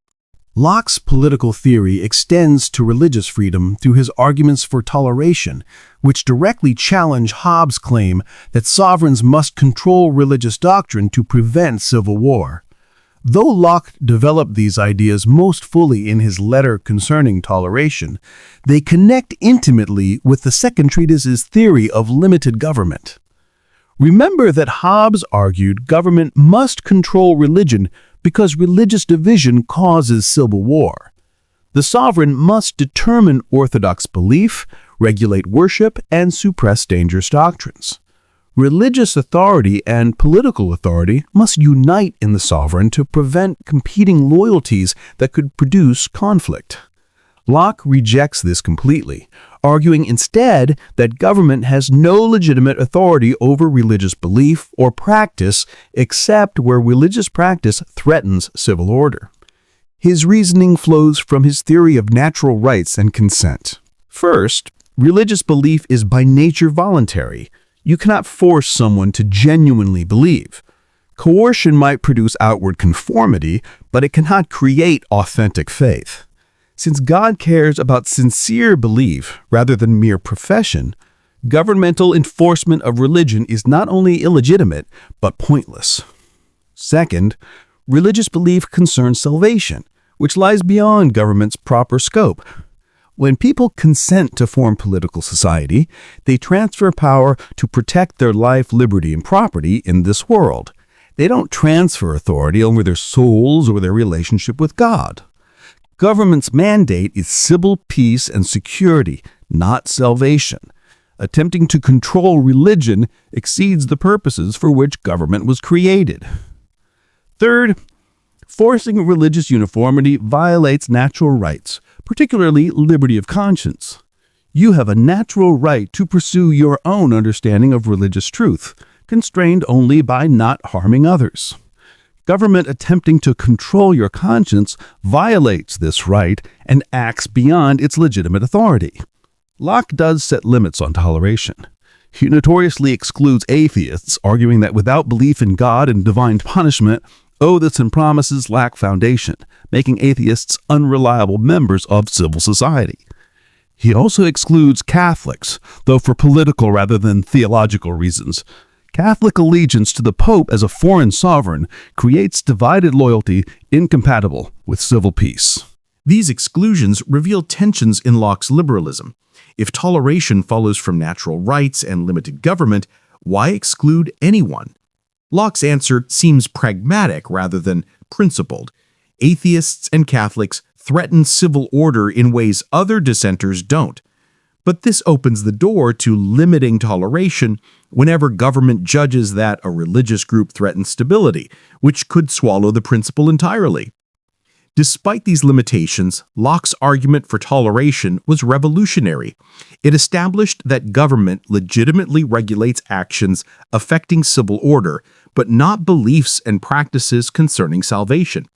Locke's political theory extends to religious freedom through his arguments for toleration, which directly challenge Hobbes' claim that sovereigns must control religious doctrine to prevent civil war. Though Locke developed these ideas most fully in his letter concerning toleration, they connect intimately with the second treatise's theory of limited government. Remember that Hobbes argued government must control religion because religious division causes civil war. The sovereign must determine orthodox belief, regulate worship, and suppress dangerous doctrines. Religious authority and political authority must unite in the sovereign to prevent competing loyalties that could produce conflict. Locke rejects this completely, arguing instead that government has no legitimate authority over religious belief or practice except where religious practice threatens civil order. His reasoning flows from his theory of natural rights and consent. First, religious belief is by nature voluntary. You cannot force someone to genuinely believe. Coercion might produce outward conformity, but it cannot create authentic faith. Since God cares about sincere belief rather than mere profession, governmental enforcement of religion is not only illegitimate, but pointless. Second, religious belief concerns salvation, which lies beyond government's proper scope. When people consent to form political society, they transfer power to protect their life, liberty, and property in this world. They don't transfer authority over their souls or their relationship with God. Government's mandate is civil peace and security, not salvation. Attempting to control religion exceeds the purposes for which government was created. Third, forcing religious uniformity violates natural rights, particularly liberty of conscience. You have a natural right to pursue your own understanding of religious truth, constrained only by not harming others. Government attempting to control your conscience violates this right and acts beyond its legitimate authority. Locke does set limits on toleration. He notoriously excludes atheists, arguing that without belief in God and divine punishment, oaths and promises lack foundation, making atheists unreliable members of civil society. He also excludes Catholics, though for political rather than theological reasons. Catholic allegiance to the Pope as a foreign sovereign creates divided loyalty incompatible with civil peace. These exclusions reveal tensions in Locke's liberalism. If toleration follows from natural rights and limited government, why exclude anyone? Locke's answer seems pragmatic rather than principled. Atheists and Catholics threaten civil order in ways other dissenters don't. But this opens the door to limiting toleration whenever government judges that a religious group threatens stability, which could swallow the principle entirely. Despite these limitations, Locke's argument for toleration was revolutionary. It established that government legitimately regulates actions affecting civil order, but not beliefs and practices concerning salvation.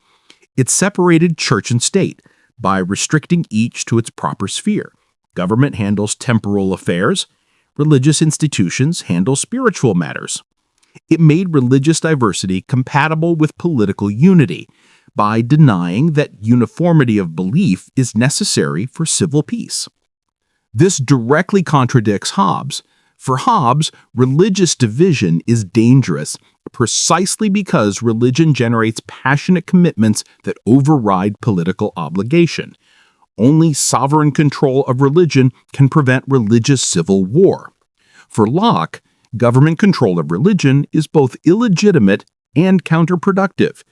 It separated church and state, by restricting each to its proper sphere. Government handles temporal affairs. Religious institutions handle spiritual matters. It made religious diversity compatible with political unity by denying that uniformity of belief is necessary for civil peace. This directly contradicts Hobbes. For Hobbes, religious division is dangerous precisely because religion generates passionate commitments that override political obligation. Only sovereign control of religion can prevent religious civil war. For Locke, government control of religion is both illegitimate and counterproductive.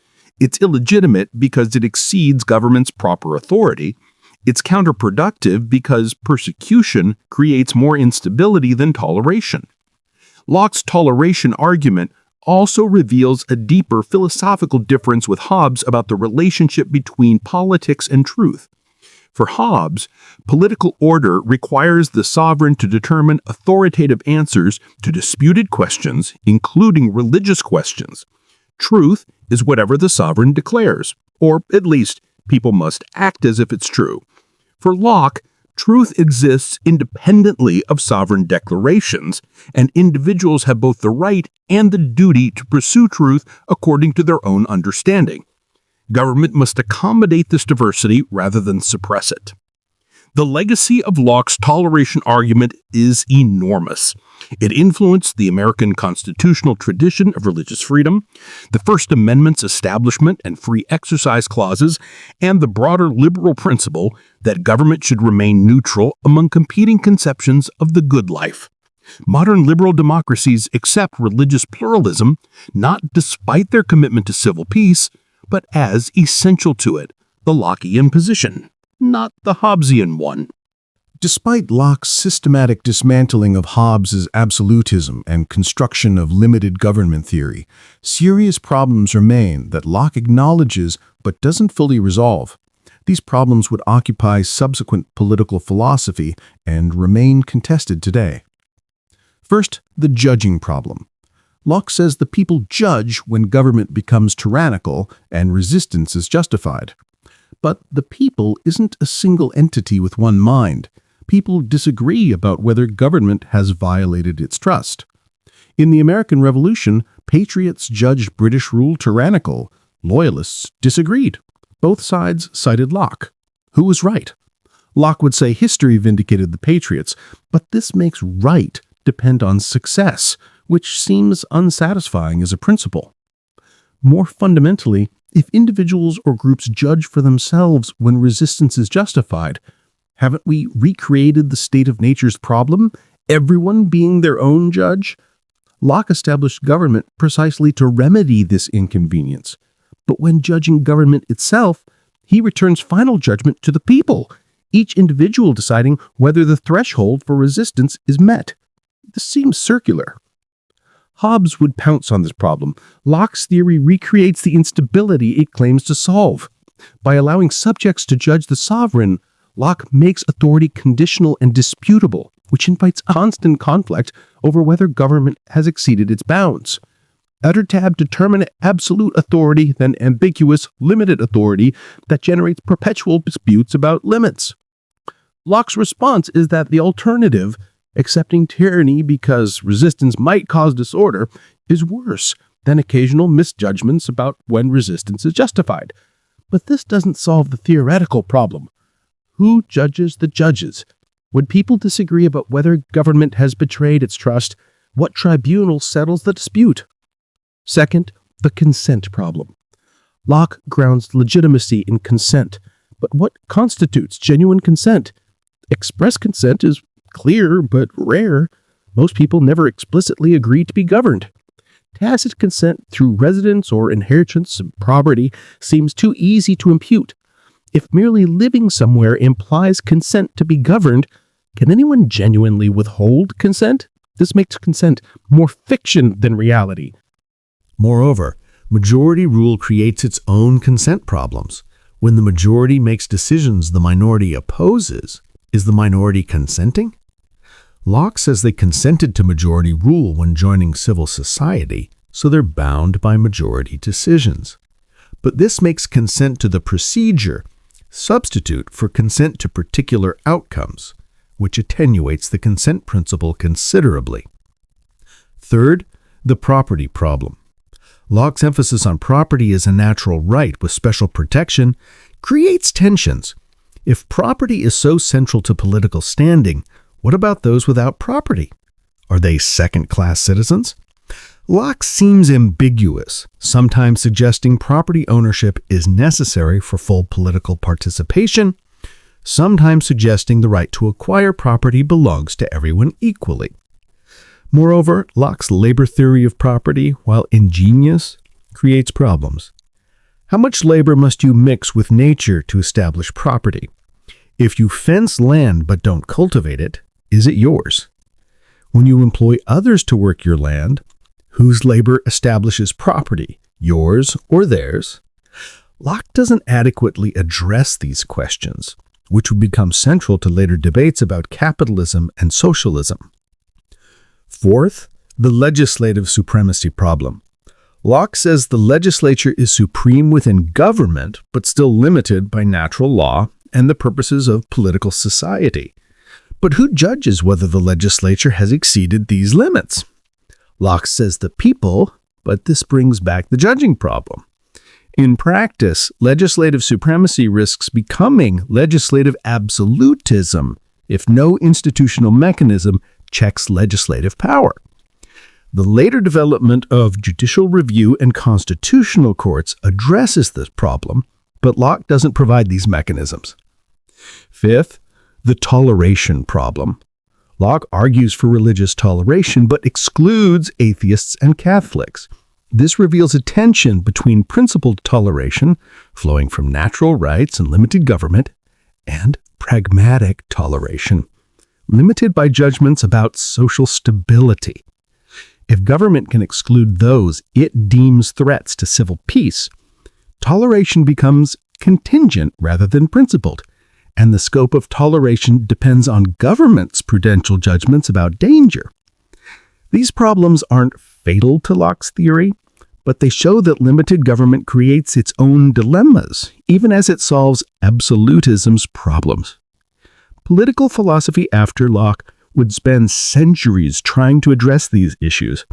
It's illegitimate because it exceeds government's proper authority. It's counterproductive because persecution creates more instability than toleration. Locke's toleration argument also reveals a deeper philosophical difference with Hobbes about the relationship between politics and truth. For Hobbes, political order requires the sovereign to determine authoritative answers to disputed questions, including religious questions. Truth is whatever the sovereign declares, or at least people must act as if it's true. For Locke, truth exists independently of sovereign declarations, and individuals have both the right and the duty to pursue truth according to their own understanding. Government must accommodate this diversity rather than suppress it. The legacy of Locke's toleration argument is enormous. It influenced the American constitutional tradition of religious freedom, the First Amendment's establishment and free exercise clauses, and the broader liberal principle that government should remain neutral among competing conceptions of the good life. Modern liberal democracies accept religious pluralism not despite their commitment to civil peace, but as essential to it, the Lockean position, not the Hobbesian one. Despite Locke's systematic dismantling of Hobbes's absolutism and construction of limited government theory, serious problems remain that Locke acknowledges but doesn't fully resolve. These problems would occupy subsequent political philosophy and remain contested today. First, the judging problem. Locke says the people judge when government becomes tyrannical and resistance is justified. But the people isn't a single entity with one mind. People disagree about whether government has violated its trust. In the American Revolution, patriots judged British rule tyrannical. Loyalists disagreed. Both sides cited Locke. Who was right? Locke would say history vindicated the patriots, but this makes right depend on success, which seems unsatisfying as a principle. More fundamentally, if individuals or groups judge for themselves when resistance is justified, haven't we recreated the state of nature's problem, everyone being their own judge? Locke established government precisely to remedy this inconvenience. But when judging government itself, he returns final judgment to the people, each individual deciding whether the threshold for resistance is met. This seems circular. Hobbes would pounce on this problem. Locke's theory recreates the instability it claims to solve. By allowing subjects to judge the sovereign, Locke makes authority conditional and disputable, which invites constant conflict over whether government has exceeded its bounds. Utter tab determinate absolute authority, then ambiguous, limited authority that generates perpetual disputes about limits. Locke's response is that the alternative, accepting tyranny because resistance might cause disorder, is worse than occasional misjudgments about when resistance is justified. But this doesn't solve the theoretical problem. Who judges the judges? When people disagree about whether government has betrayed its trust, what tribunal settles the dispute? Second, the consent problem. Locke grounds legitimacy in consent. But what constitutes genuine consent? Express consent is clear but rare. Most people never explicitly agree to be governed. Tacit consent through residence or inheritance and property seems too easy to impute. If merely living somewhere implies consent to be governed, can anyone genuinely withhold consent? This makes consent more fiction than reality. Moreover, majority rule creates its own consent problems. When the majority makes decisions the minority opposes, is the minority consenting? Locke says they consented to majority rule when joining civil society, so they're bound by majority decisions. But this makes consent to the procedure substitute for consent to particular outcomes, which attenuates the consent principle considerably. Third, the property problem. Locke's emphasis on property as a natural right with special protection creates tensions. If property is so central to political standing, what about those without property? Are they second-class citizens? Locke seems ambiguous, sometimes suggesting property ownership is necessary for full political participation, sometimes suggesting the right to acquire property belongs to everyone equally. Moreover, Locke's labor theory of property, while ingenious, creates problems. How much labor must you mix with nature to establish property? If you fence land but don't cultivate it, is it yours? When you employ others to work your land, whose labor establishes property, yours or theirs? Locke doesn't adequately address these questions, which would become central to later debates about capitalism and socialism. Fourth, the legislative supremacy problem. Locke says the legislature is supreme within government, but still limited by natural law and the purposes of political society. But who judges whether the legislature has exceeded these limits? Locke says the people, but this brings back the judging problem. In practice, legislative supremacy risks becoming legislative absolutism if no institutional mechanism checks legislative power. The later development of judicial review and constitutional courts addresses this problem, but Locke doesn't provide these mechanisms. Fifth, the toleration problem. Locke argues for religious toleration, but excludes atheists and Catholics. This reveals a tension between principled toleration, flowing from natural rights and limited government, and pragmatic toleration, limited by judgments about social stability. If government can exclude those it deems threats to civil peace, toleration becomes contingent rather than principled, and the scope of toleration depends on government's prudential judgments about danger. These problems aren't fatal to Locke's theory, but they show that limited government creates its own dilemmas, even as it solves absolutism's problems. Political philosophy after Locke would spend centuries trying to address these issues,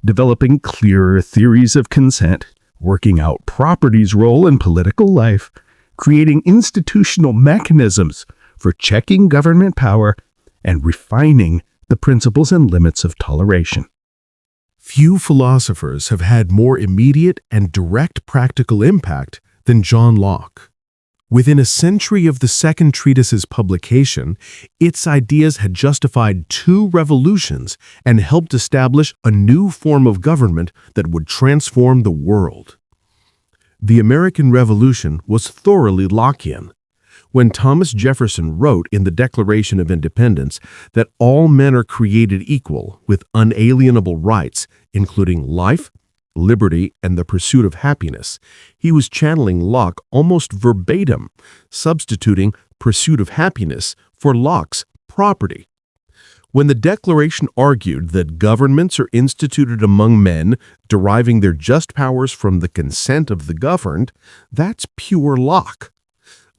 developing clearer theories of consent, working out property's role in political life, creating institutional mechanisms for checking government power, and refining the principles and limits of toleration. Few philosophers have had more immediate and direct practical impact than John Locke. Within a century of the Second Treatise's publication, its ideas had justified 2 revolutions and helped establish a new form of government that would transform the world. The American Revolution was thoroughly Lockean. When Thomas Jefferson wrote in the Declaration of Independence that all men are created equal with unalienable rights, including life, liberty, and the pursuit of happiness, he was channeling Locke almost verbatim, substituting pursuit of happiness for Locke's property. When the Declaration argued that governments are instituted among men, deriving their just powers from the consent of the governed, that's pure Locke.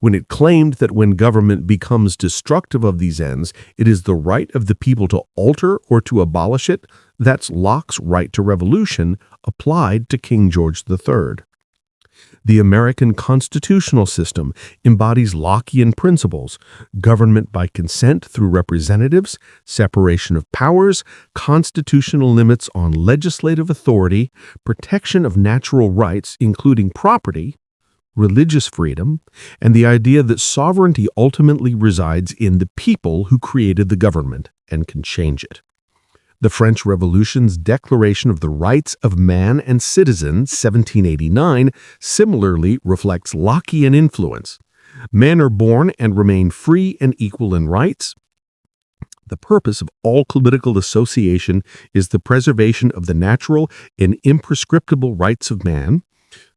When it claimed that when government becomes destructive of these ends, it is the right of the people to alter or to abolish it, that's Locke's right to revolution applied to King George III. The American constitutional system embodies Lockean principles: government by consent through representatives, separation of powers, constitutional limits on legislative authority, protection of natural rights, including property, religious freedom, and the idea that sovereignty ultimately resides in the people who created the government and can change it. The French Revolution's Declaration of the Rights of Man and Citizen, 1789, similarly reflects Lockean influence. Men are born and remain free and equal in rights. The purpose of all political association is the preservation of the natural and imprescriptible rights of man.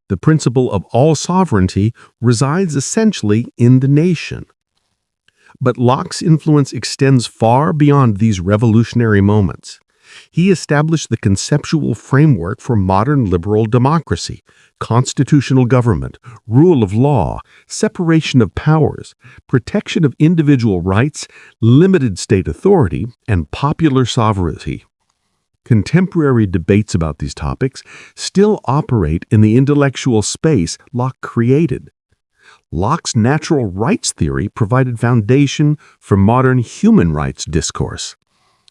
The principle of all sovereignty resides essentially in the nation. But Locke's influence extends far beyond these revolutionary moments. He established the conceptual framework for modern liberal democracy: constitutional government, rule of law, separation of powers, protection of individual rights, limited state authority, and popular sovereignty. Contemporary debates about these topics still operate in the intellectual space Locke created. Locke's natural rights theory provided foundation for modern human rights discourse.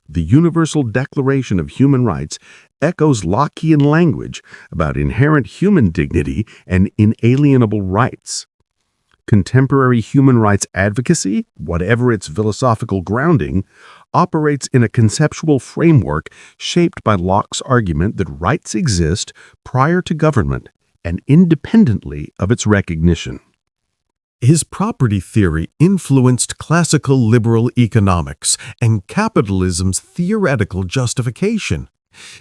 The Universal Declaration of Human Rights echoes Lockean language about inherent human dignity and inalienable rights. Contemporary human rights advocacy, whatever its philosophical grounding, operates in a conceptual framework shaped by Locke's argument that rights exist prior to government and independently of its recognition. His property theory influenced classical liberal economics and capitalism's theoretical justification.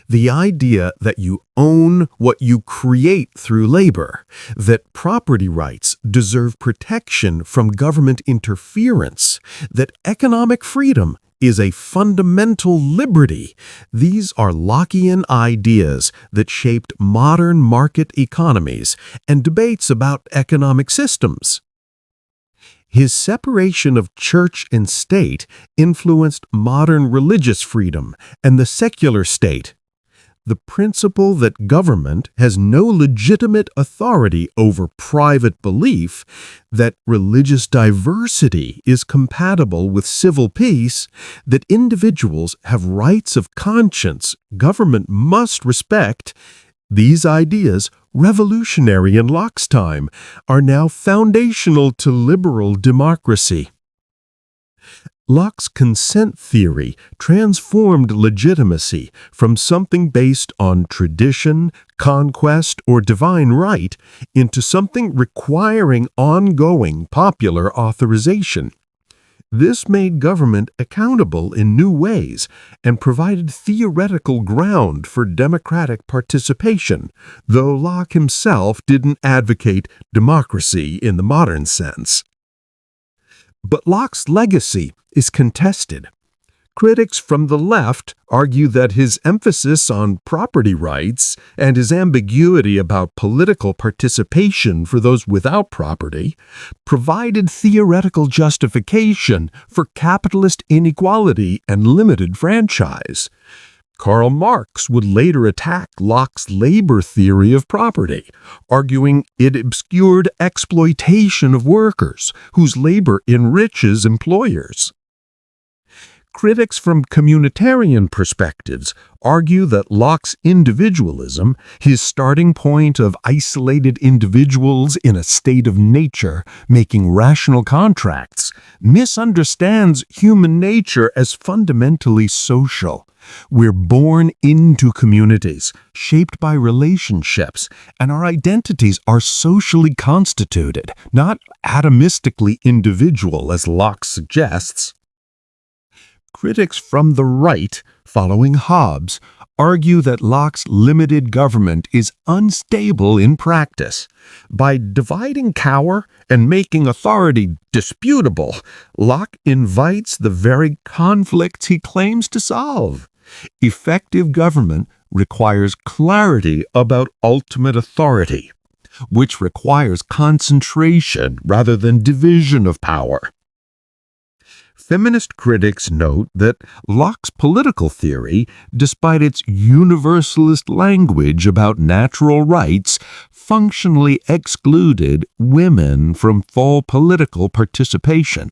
The idea that you own what you create through labor, that property rights deserve protection from government interference, that economic freedom is a fundamental liberty. These are Lockean ideas that shaped modern market economies and debates about economic systems. His separation of church and state influenced modern religious freedom and the secular state. The principle that government has no legitimate authority over private belief, that religious diversity is compatible with civil peace, that individuals have rights of conscience government must respect. These ideas, revolutionary in Locke's time, are now foundational to liberal democracy. Locke's consent theory transformed legitimacy from something based on tradition, conquest, or divine right into something requiring ongoing popular authorization. This made government accountable in new ways and provided theoretical ground for democratic participation, though Locke himself didn't advocate democracy in the modern sense. But Locke's legacy is contested. Critics from the left argue that his emphasis on property rights and his ambiguity about political participation for those without property provided theoretical justification for capitalist inequality and limited franchise. Karl Marx would later attack Locke's labor theory of property, arguing it obscured exploitation of workers whose labor enriches employers. Critics from communitarian perspectives argue that Locke's individualism, his starting point of isolated individuals in a state of nature making rational contracts, misunderstands human nature as fundamentally social. We're born into communities, shaped by relationships, and our identities are socially constituted, not atomistically individual as Locke suggests. Critics from the right, following Hobbes, argue that Locke's limited government is unstable in practice. By dividing power and making authority disputable, Locke invites the very conflicts he claims to solve. Effective government requires clarity about ultimate authority, which requires concentration rather than division of power. Feminist critics note that Locke's political theory, despite its universalist language about natural rights, functionally excluded women from full political participation.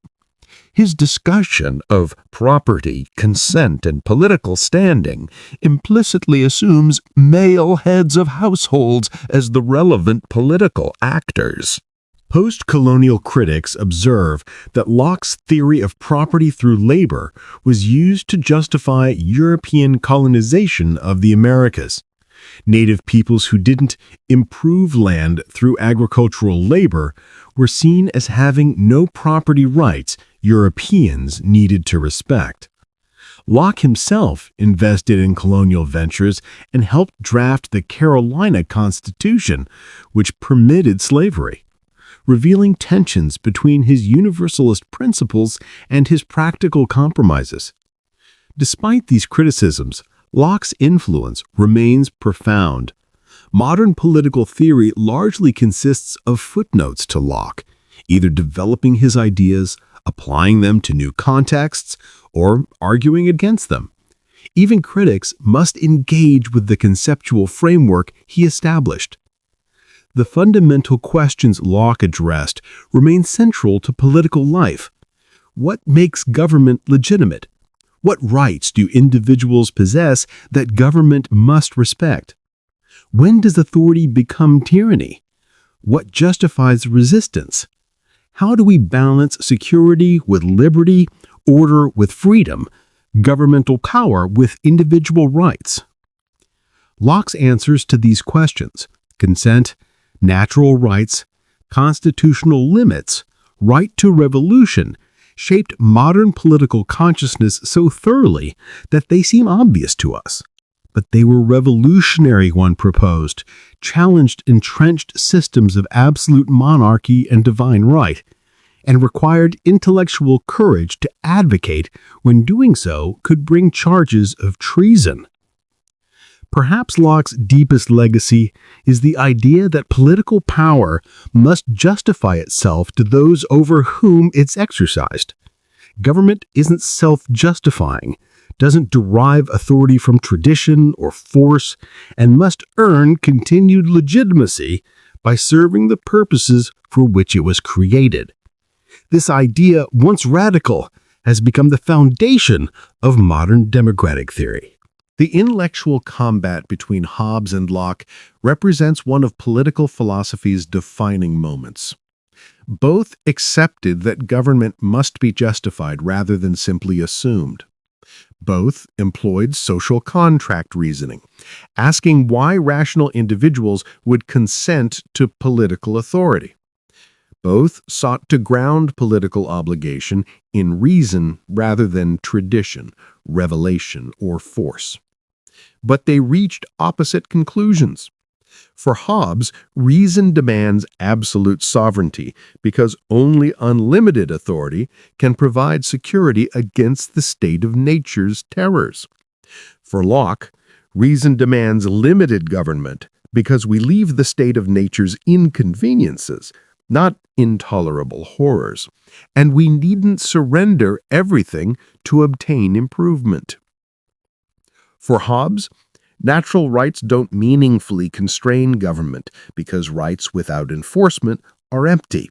His discussion of property, consent, and political standing implicitly assumes male heads of households as the relevant political actors. Post-colonial critics observe that Locke's theory of property through labor was used to justify European colonization of the Americas. Native peoples who didn't improve land through agricultural labor were seen as having no property rights Europeans needed to respect. Locke himself invested in colonial ventures and helped draft the Carolina Constitution, which permitted slavery, revealing tensions between his universalist principles and his practical compromises. Despite these criticisms, Locke's influence remains profound. Modern political theory largely consists of footnotes to Locke, either developing his ideas, applying them to new contexts, or arguing against them. Even critics must engage with the conceptual framework he established. The fundamental questions Locke addressed remain central to political life. What makes government legitimate? What rights do individuals possess that government must respect? When does authority become tyranny? What justifies resistance? How do we balance security with liberty, order with freedom, governmental power with individual rights? Locke's answers to these questions, consent, natural rights, constitutional limits, right to revolution, shaped modern political consciousness so thoroughly that they seem obvious to us. But they were revolutionary when proposed, challenged entrenched systems of absolute monarchy and divine right, and required intellectual courage to advocate when doing so could bring charges of treason. Perhaps Locke's deepest legacy is the idea that political power must justify itself to those over whom it's exercised. Government isn't self-justifying, doesn't derive authority from tradition or force, and must earn continued legitimacy by serving the purposes for which it was created. This idea, once radical, has become the foundation of modern democratic theory. The intellectual combat between Hobbes and Locke represents one of political philosophy's defining moments. Both accepted that government must be justified rather than simply assumed. Both employed social contract reasoning, asking why rational individuals would consent to political authority. Both sought to ground political obligation in reason rather than tradition, revelation, or force. But they reached opposite conclusions. For Hobbes, reason demands absolute sovereignty because only unlimited authority can provide security against the state of nature's terrors. For Locke, reason demands limited government because we leave the state of nature's inconveniences, not intolerable horrors, and we needn't surrender everything to obtain improvement. For Hobbes, natural rights don't meaningfully constrain government because rights without enforcement are empty,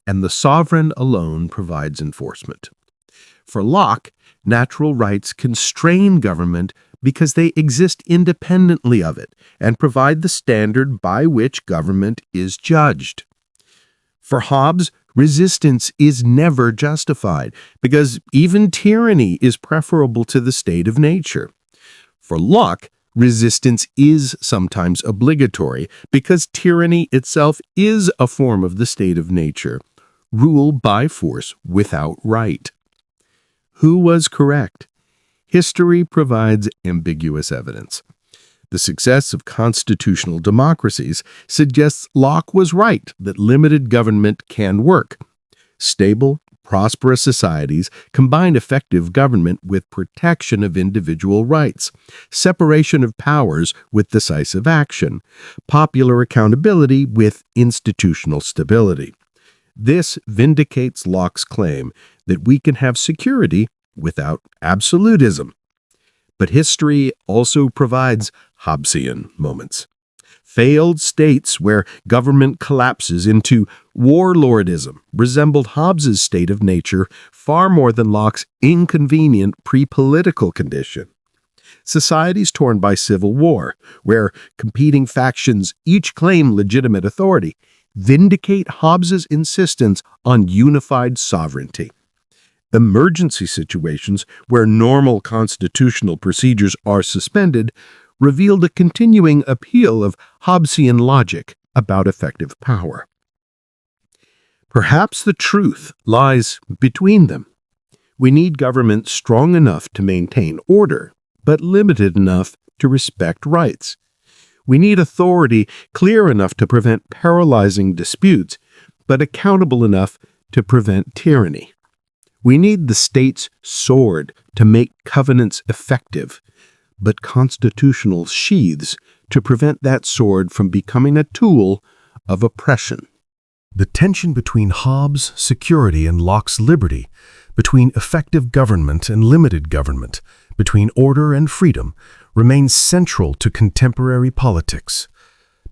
and the sovereign alone provides enforcement. For Locke, natural rights constrain government because they exist independently of it and provide the standard by which government is judged. For Hobbes, resistance is never justified because even tyranny is preferable to the state of nature. For Locke, resistance is sometimes obligatory because tyranny itself is a form of the state of nature, rule by force without right. Who was correct? History provides ambiguous evidence. The success of constitutional democracies suggests Locke was right that limited government can work. Stable, prosperous societies combine effective government with protection of individual rights, separation of powers with decisive action, popular accountability with institutional stability. This vindicates Locke's claim that we can have security without absolutism. But history also provides Hobbesian moments. Failed states where government collapses into warlordism resembled Hobbes's state of nature far more than Locke's inconvenient pre-political condition. Societies torn by civil war, where competing factions each claim legitimate authority, vindicate Hobbes's insistence on unified sovereignty. Emergency situations where normal constitutional procedures are suspended revealed a continuing appeal of Hobbesian logic about effective power. Perhaps the truth lies between them. We need government strong enough to maintain order, but limited enough to respect rights. We need authority clear enough to prevent paralyzing disputes, but accountable enough to prevent tyranny. We need the state's sword to make covenants effective, but constitutional sheaths to prevent that sword from becoming a tool of oppression. The tension between Hobbes' security and Locke's liberty, between effective government and limited government, between order and freedom, remains central to contemporary politics.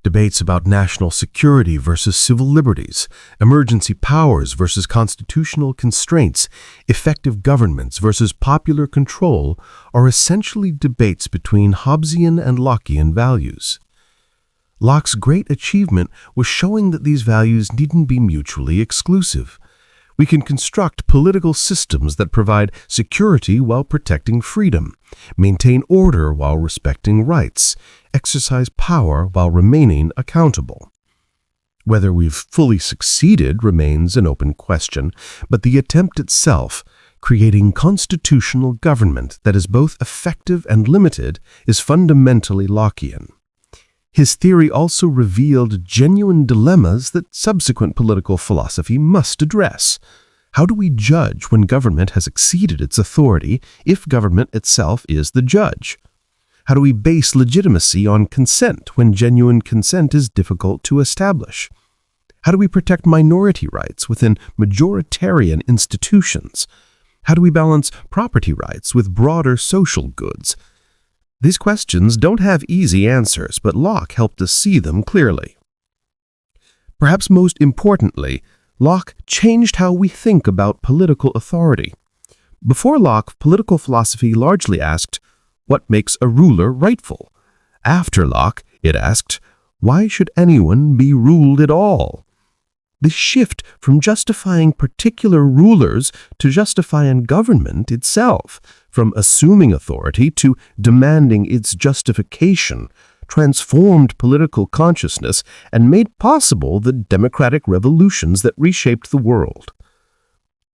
Debates about national security versus civil liberties, emergency powers versus constitutional constraints, effective governments versus popular control are essentially debates between Hobbesian and Lockean values. Locke's great achievement was showing that these values needn't be mutually exclusive. We can construct political systems that provide security while protecting freedom, maintain order while respecting rights, exercise power while remaining accountable. Whether we've fully succeeded remains an open question, but the attempt itself, creating constitutional government that is both effective and limited, is fundamentally Lockean. His theory also revealed genuine dilemmas that subsequent political philosophy must address. How do we judge when government has exceeded its authority if government itself is the judge? How do we base legitimacy on consent when genuine consent is difficult to establish? How do we protect minority rights within majoritarian institutions? How do we balance property rights with broader social goods? These questions don't have easy answers, but Locke helped us see them clearly. Perhaps most importantly, Locke changed how we think about political authority. Before Locke, political philosophy largely asked, what makes a ruler rightful? After Locke, it asked, why should anyone be ruled at all? This shift from justifying particular rulers to justifying government itself, from assuming authority to demanding its justification, transformed political consciousness and made possible the democratic revolutions that reshaped the world.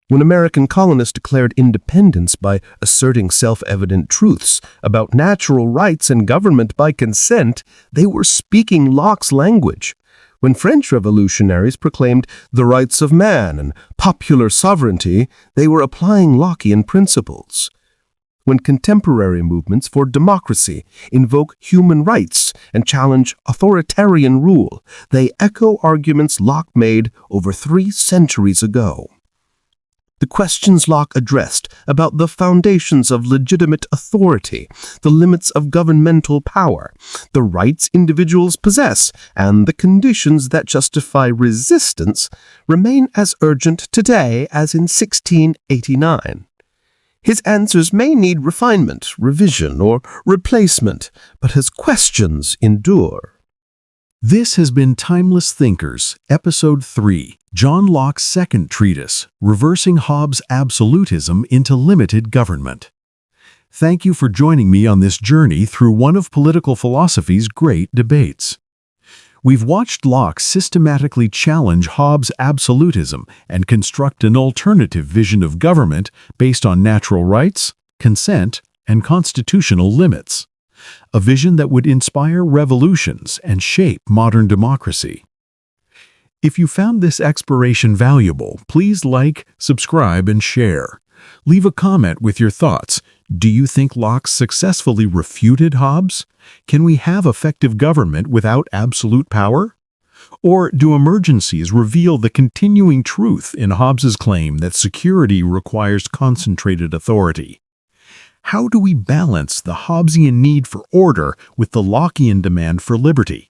When American colonists declared independence by asserting self-evident truths about natural rights and government by consent, they were speaking Locke's language. When French revolutionaries proclaimed the rights of man and popular sovereignty, they were applying Lockean principles. When contemporary movements for democracy invoke human rights and challenge authoritarian rule, they echo arguments Locke made over 3 centuries ago. The questions Locke addressed about the foundations of legitimate authority, the limits of governmental power, the rights individuals possess, and the conditions that justify resistance remain as urgent today as in 1689. His answers may need refinement, revision, or replacement, but his questions endure. This has been Timeless Thinkers, Episode 3, John Locke's second treatise, Reversing Hobbes' Absolutism into Limited Government. Thank you for joining me on this journey through one of political philosophy's great debates. We've watched Locke systematically challenge Hobbes' absolutism and construct an alternative vision of government based on natural rights, consent, and constitutional limits. A vision that would inspire revolutions and shape modern democracy. If you found this exploration valuable, please like, subscribe, and share. Leave a comment with your thoughts. Do you think Locke successfully refuted Hobbes? Can we have effective government without absolute power? Or do emergencies reveal the continuing truth in Hobbes's claim that security requires concentrated authority? How do we balance the Hobbesian need for order with the Lockean demand for liberty?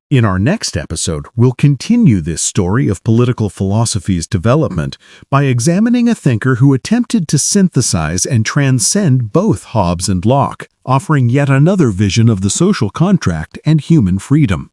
In our next episode, we'll continue this story of political philosophy's development by examining a thinker who attempted to synthesize and transcend both Hobbes and Locke, offering yet another vision of the social contract and human freedom.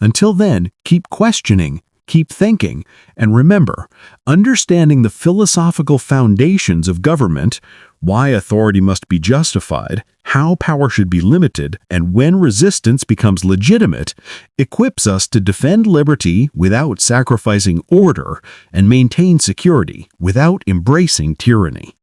Until then, keep questioning, keep thinking, and remember, understanding the philosophical foundations of government, why authority must be justified, how power should be limited, and when resistance becomes legitimate, equips us to defend liberty without sacrificing order and maintain security without embracing tyranny.